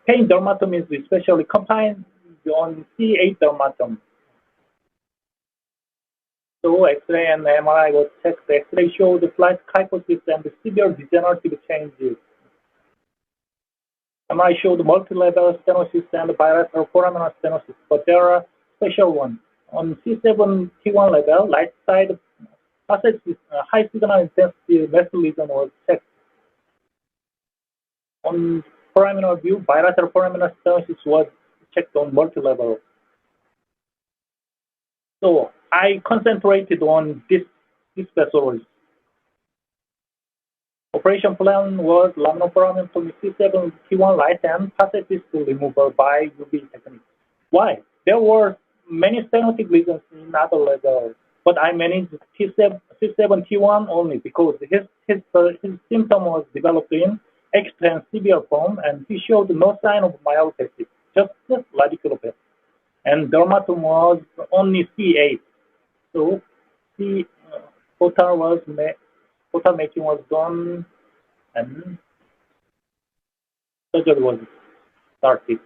Pain dermatomy is especially confined on C8 dermatom. So X-ray and MRI was checked. The X-ray showed the slight kyphosis and severe degenerative changes. MRI showed multi-level stenosis and bilateral foraminal stenosis, but there are special ones. On C7 T1 level, right side high signal intensity vessel lesion was checked. On foraminal view, bilateral foraminal stenosis was checked on multi-level. So I concentrated on this pathology. Operation plan was laminoforaminotomy C7 T1 right hand facet disc removal by UV technique. Why? There were many stenotic lesions in other levels, but I managed C7 T1 only because his symptom was developed in extra and severe form, and he showed no sign of myelopathy, just radiculopathy. And dermatom was only C8. So total making was done, and surgery was started.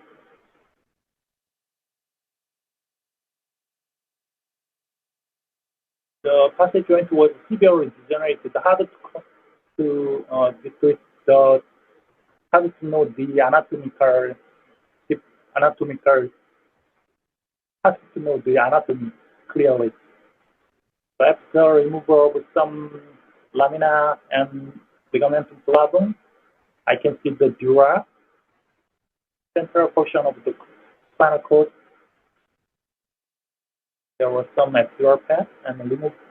The passage joint was severely degenerated, hard to decrease the hard to know the hard to know the anatomy clearly. So after removal of some lamina and ligamentum flavum, I can see the dura, central portion of the spinal cord. There was some epidural path, and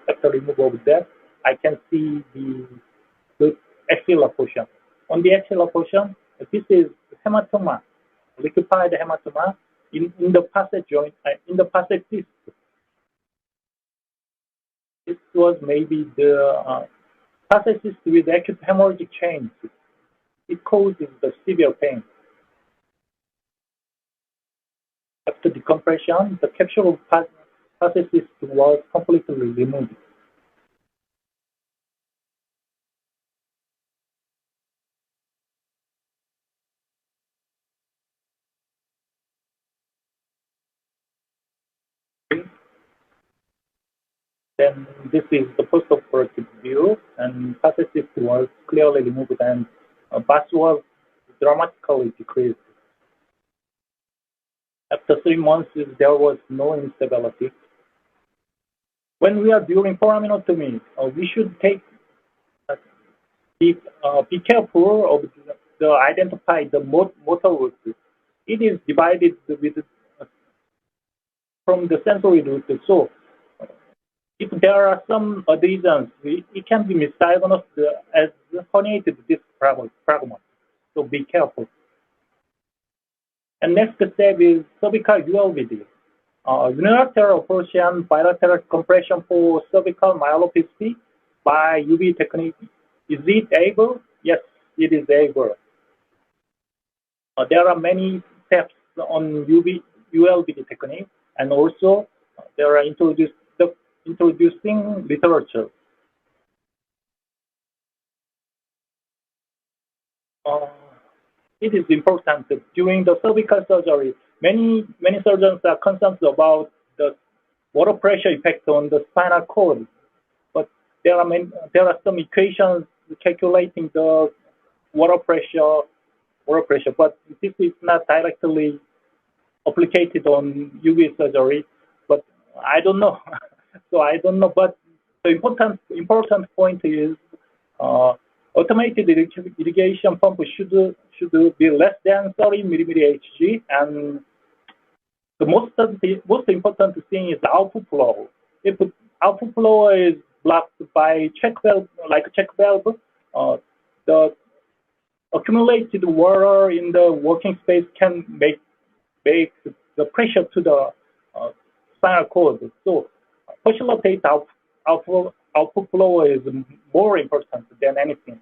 after removal of that, I can see the axilla portion. On the axilla portion, this is hematoma, liquefied hematoma in the passage joint, in the passage disc. This was maybe the passage disc with acute hemorrhagic change. It causes the severe pain. After decompression, the capsule of passage disc was completely removed. Then this is the post-operative view, and passage disc was clearly removed, and BAS was dramatically decreased. After 3 months, there was no instability. When we are doing foraminotomy, we should be careful of the identify the motor root. It is divided with from the sensory root. So if there are some adhesions, it can be misdiagnosed as herniated disc fragment. So be careful. And next step is cervical ULVD. Unilateral approach and bilateral compression for cervical myelopathy by UV technique. Is it able? Yes, it is able. There are many steps on ULVD technique, and also there are introducing literature. It is important that during the cervical surgery, many surgeons are concerned about the water pressure effect on the spinal cord, but there are some equations calculating the water pressure, but this is not directly applied on UV surgery. But I don't know, so I don't know. But the important point is automated irrigation pump should be less than 30 millimeter Hg, and the most important thing is output flow. If output flow is blocked by check valve, the accumulated water in the working space can make the pressure to the spinal cord. So facilitate output flow is more important than anything.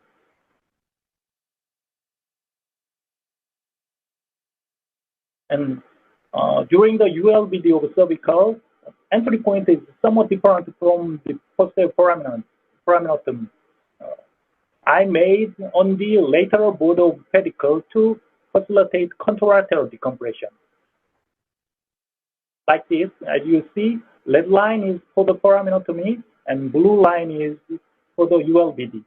And during the ULVD of cervical, entry point is somewhat different from the posterior foraminotomy. I made on the lateral border of pedicle to facilitate contralateral decompression. Like this, as you see, red line is for the foraminotomy and blue line is for the ULVD.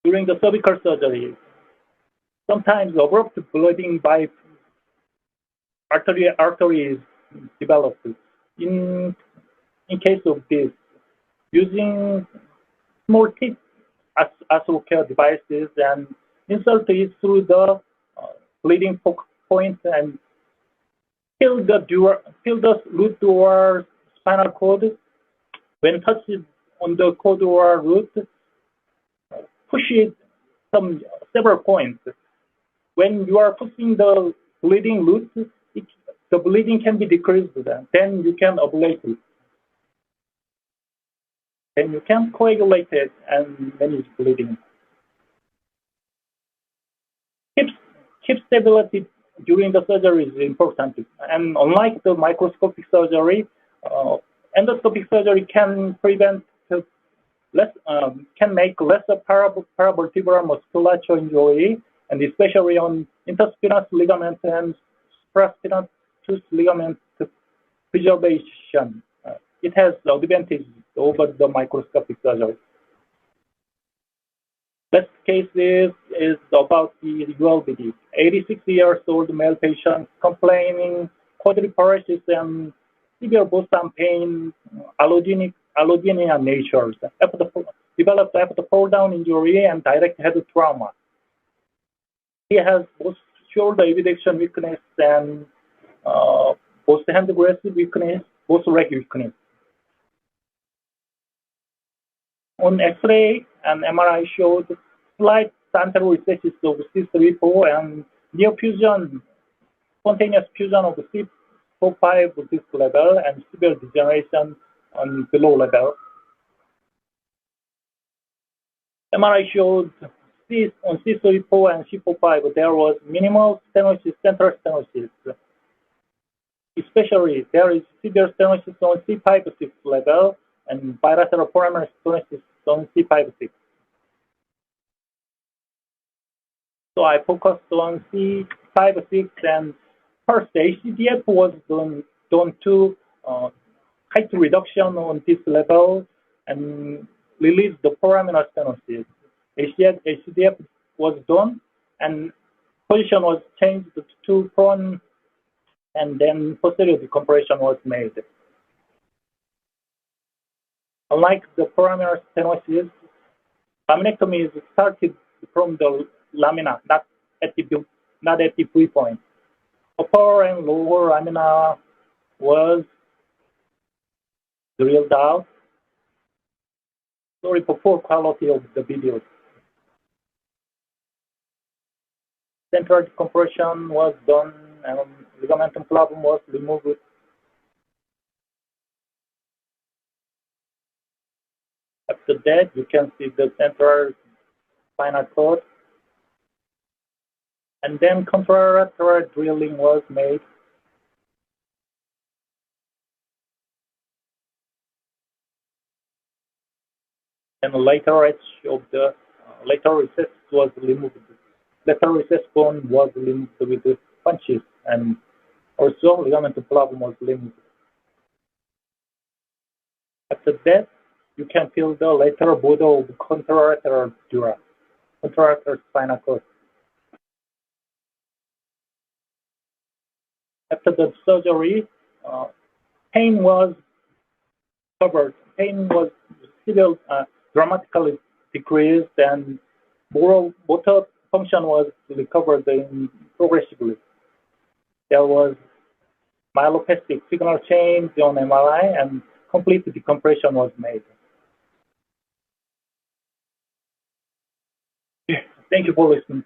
During the cervical surgery, sometimes abrupt bleeding by artery is developed. In case of this, using small tip care devices and insert it through the bleeding point and fill the root or spinal cord. When touched on the cord or root, push it several points. When you are pushing the bleeding root, the bleeding can be decreased. Then you can ablate it. Then you can coagulate it and manage bleeding. Hip stability during the surgery is important. And unlike the microscopic surgery, endoscopic surgery can prevent can make less paravertebral musculature injury, and especially on interspinous ligament and supraspinatus ligament preservation. It has the advantage over the microscopic surgery. Last case is about the ULBD. 86 years old male patient complaining quadriparesis and severe bosom pain, allodynia nature, developed after fall down injury and direct head trauma. He has both shoulder abduction weakness and both hand aggressive weakness, both leg weakness. On X-ray and MRI showed slight central recesses of C3-4 and near fusion, spontaneous fusion of C4-5 disc level and severe degeneration on below level. MRI showed on C3-4 and C4-5 there was minimal stenosis, central stenosis. Especially there is severe stenosis on C5-6 level and bilateral foramen stenosis on C5-6. So I focused on C5-6 and first HCDF was done to height reduction on this level and release the foramen stenosis. HCDF was done and position was changed to prone and then posterior decompression was made. Unlike the foramen stenosis, laminectomy is started from the lamina, not at the free point. Upper and lower lamina was drilled out. Sorry for poor quality of the videos. Central decompression was done and ligamentum flavum was removed. After that, you can see the central spinal cord. And then contralateral drilling was made. And the lateral edge of the lateral recess was removed. Lateral recess bone was removed with the punches, and also ligamentum flavum was removed. After that, you can feel the lateral border of the contralateral dura, contralateral spinal cord. After the surgery, pain was covered. Pain was still dramatically decreased, and motor function was recovered progressively. There was myelopathic signal change on MRI, and complete decompression was made. Thank you for listening.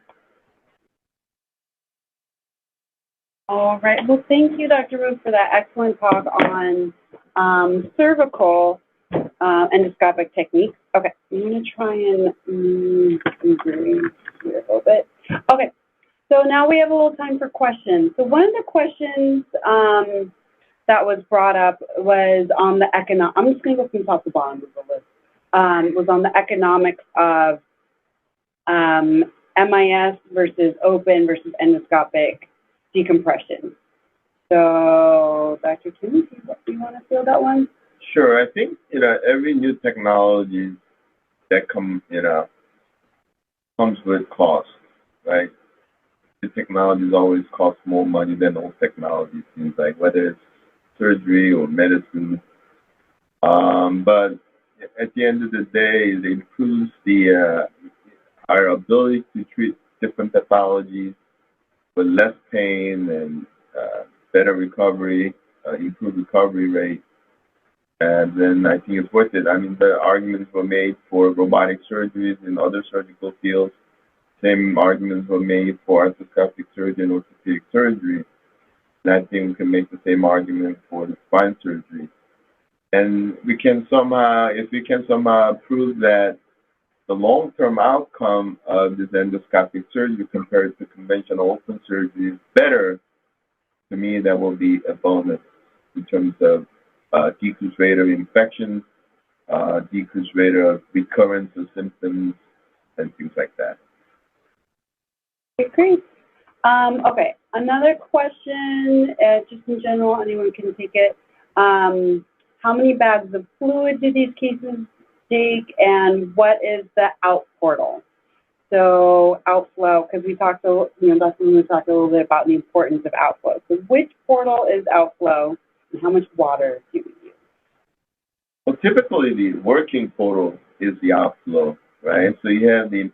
All right. Well, thank you, Dr. Woo, for that excellent talk on cervical endoscopic techniques. Okay, I'm going to try and move here a little bit. Okay, so now we have a little time for questions. So one of the questions that was brought up was on the economic. I'm just going to go from top to bottom of the list. Was on the economics of MIS versus open versus endoscopic decompression. So, Dr. Kim, do you want to field that one? Sure. I think, every new technology that comes with cost, right? The technologies always cost more money than old technology, seems like, whether it's surgery or medicine. But at the end of the day, it improves our ability to treat different pathologies with less pain and better recovery, improved recovery rate. And then I think it's worth it. I mean, the arguments were made for robotic surgeries in other surgical fields. Same arguments were made for endoscopic surgery and orthopedic surgery. And I think we can make the same argument for the spine surgery. And we can somehow, if we can somehow prove that the long-term outcome of this endoscopic surgery compared to conventional open surgery is better, to me, that will be a bonus in terms of decreased rate of infections decreased rate of recurrence of symptoms and things like that. Okay, great. Okay, another question, just in general, anyone can take it. How many bags of fluid do these cases take, and what is the out portal? So outflow, because we talked, that's when we talked a little bit about the importance of outflow. So which portal is outflow, and how much water do we use? Well, typically the working portal is the outflow, right? So you have the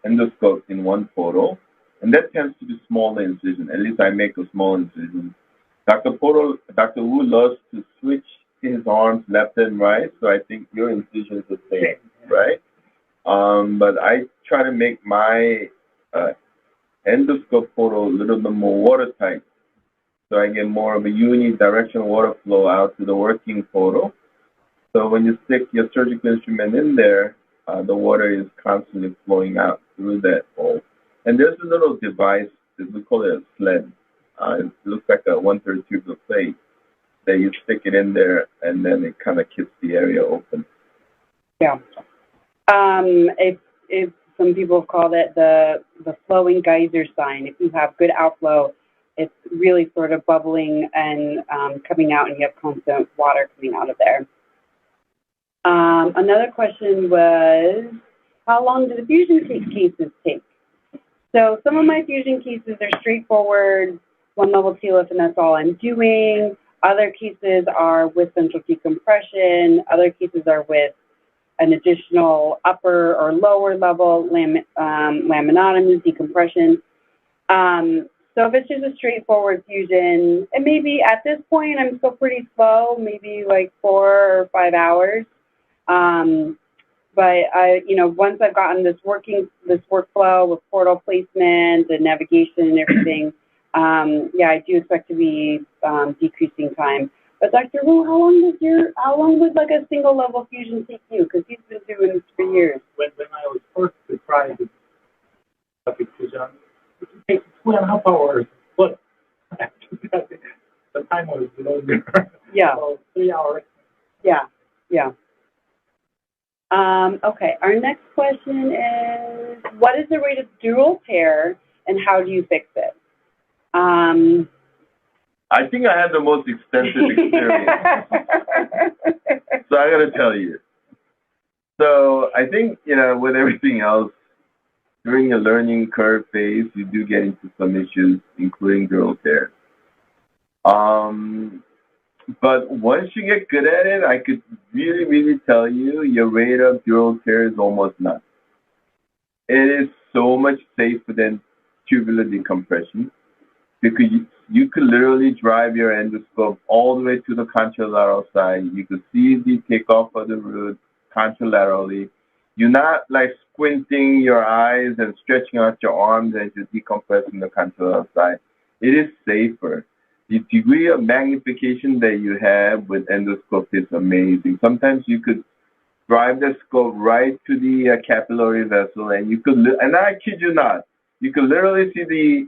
endoscope in one portal, and that tends to be small incision. At least I make a small incision. Dr. Woo loves to switch his arms left and right, so I think your incision is the same, right? But I try to make my endoscope portal a little bit more watertight, so I get more of a unidirectional water flow out to the working portal. So when you stick your surgical instrument in there, the water is constantly flowing out through that hole. And there's a little device that we call it a sled. It looks like a 1/3 tubular plate that you stick it in there, and then it kind of keeps the area open. Yeah. It's some people have called it the flowing geyser sign. If you have good outflow, it's really sort of bubbling and coming out, and you have constant water coming out of there. Another question was, how long do the fusion cases take? So some of my fusion cases are straightforward, one level TLIF, and that's all I'm doing. Other cases are with central decompression. Other cases are with an additional upper or lower level laminotomy, decompression. So if it's just a straightforward fusion, and maybe at this point I'm still pretty slow, maybe like 4 or 5 hours. But once I've gotten this workflow with portal placement and navigation and everything, I do expect to be decreasing time. But Dr. Woo, how long would like a single level fusion take you? Because he's been doing this for years. When I was first to try the endoscopic fusion, it takes 2.5 hours, but after that, the time was longer. Yeah. So 3 hours. Yeah. Okay, our next question is, what is the rate of dural tear and how do you fix it? I think I had the most extensive experience. So I got to tell you. So I think, with everything else, during a learning curve phase, you do get into some issues, including dural tear. But once you get good at it, I could really, really tell you your rate of dural tear is almost none. It is so much safer than tubular decompression because you could literally drive your endoscope all the way to the contralateral side. You could see the takeoff of the root contralaterally. You're not like squinting your eyes and stretching out your arms as you're decompressing the contralateral side. It is safer. The degree of magnification that you have with endoscope is amazing. Sometimes you could drive the scope right to the capillary vessel, and you could, and I kid you not, you could literally see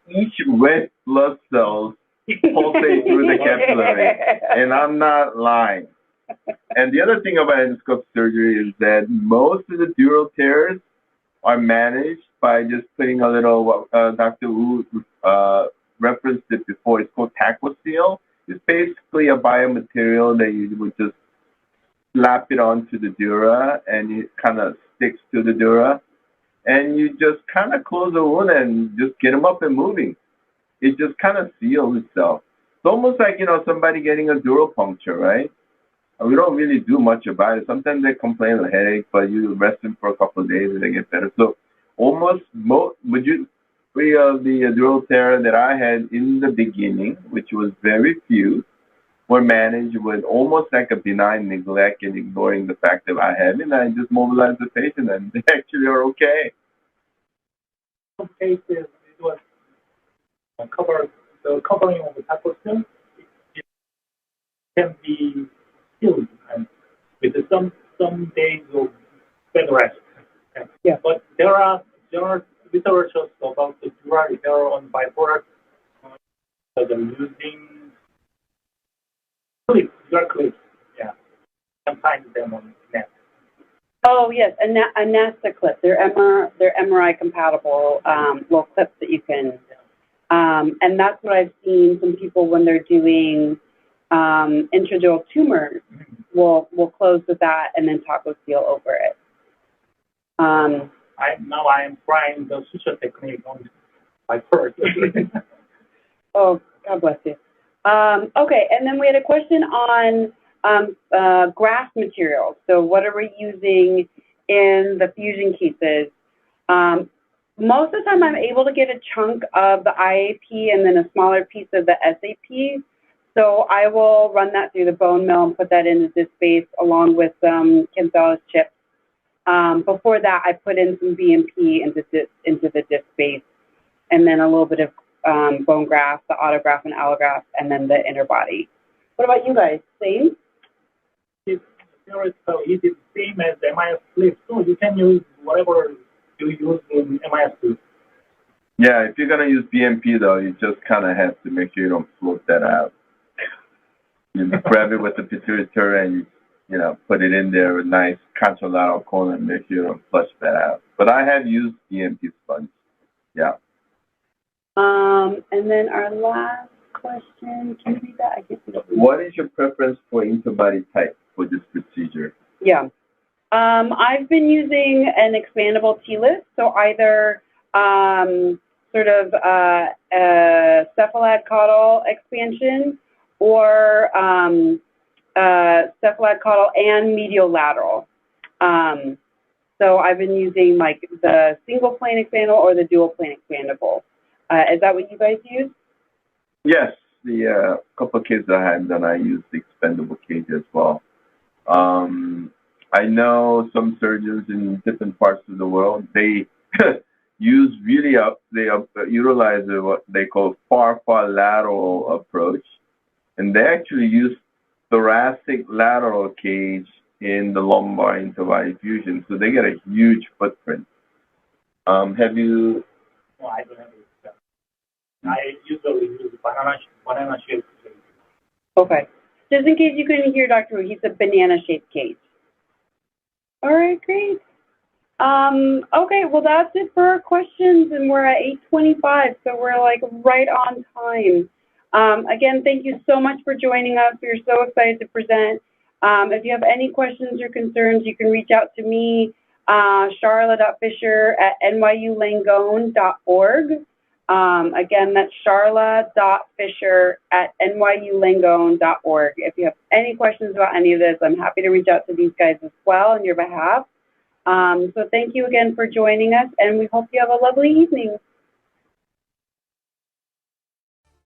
each red blood cells pulsate through the capillary, and I'm not lying. And the other thing about endoscope surgery is that most of the dural tears are managed by just putting a little, Dr. Wu referenced it before, it's called taco seal. It's basically a biomaterial that you would just slap it onto the dura and it kind of sticks to the dura. And you just kind of close the wound and just get them up and moving. It just kind of seals itself. It's almost like, somebody getting a dural puncture, right? We don't really do much about it. Sometimes they complain of a headache, but you rest them for a couple of days and they get better. So three of the dural tear that I had in the beginning, which was very few, were managed with almost like a benign neglect and ignoring the fact that I had it, and I just mobilized the patient, and they actually are okay. In some cases, it was the covering of the taco seal, it can be healed and with some days of bed rest. Yeah. But there are literature about the dural tear on bipolar using clips, dural yes, a NASA clip. They're MRI compatible little clips that you can, and that's what I've seen some people when they're doing intradural tumors will close with that and then taco seal over it. I am trying the Fischer technique on my first. Oh, God bless you. Okay, and then we had a question on graft materials. So what are we using in the fusion cases? Most of the time I'm able to get a chunk of the IAP and then a smaller piece of the SAP. So I will run that through the bone mill and put that into disc space along with some Kinsella's chips. Before that, I put in some BMP into the disc space, and then a little bit of bone graft, the autograft and allograft, and then the inner body. What about you guys? Same? It's theoretical. It is the same as MIS clip, so you can use whatever you use in MIS clip. Yeah, if you're going to use BMP, though, you just kind of have to make sure you don't float that out. You grab it with the pituitary and put it in there with nice contralateral corner and make sure you don't flush that out. But I have used BMP sponge. Yeah. And then our last question, can you read that? I can't see that. What is your preference for interbody type for this procedure? Yeah. I've been using an expandable T-list, so either sort of cephalad caudal expansion or cephalad caudal and medial lateral. So I've been using like the single plane expandable or the dual plane expandable. Is that what you guys use? Yes, the couple of kids I had done, I used the expendable cage as well. I know some surgeons in different parts of the world, they use really utilize what they call far lateral approach, and they actually use thoracic lateral cage in the lumbar interbody fusion, so they get a huge footprint. Have you? No, I don't have it. I usually use banana shaped cage. Okay. Just in case you couldn't hear Dr. Wu, he said banana-shaped cage. All right, great. Okay, well, that's it for our questions, and we're at 8:25, so we're like right on time. Again, thank you so much for joining us. We're so excited to present. If you have any questions or concerns, you can reach out to me, charla.fischer@nyulangone.org. Again, that's charla.fischer@nyulangone.org. If you have any questions about any of this, I'm happy to reach out to these guys as well on your behalf. So thank you again for joining us, and we hope you have a lovely evening.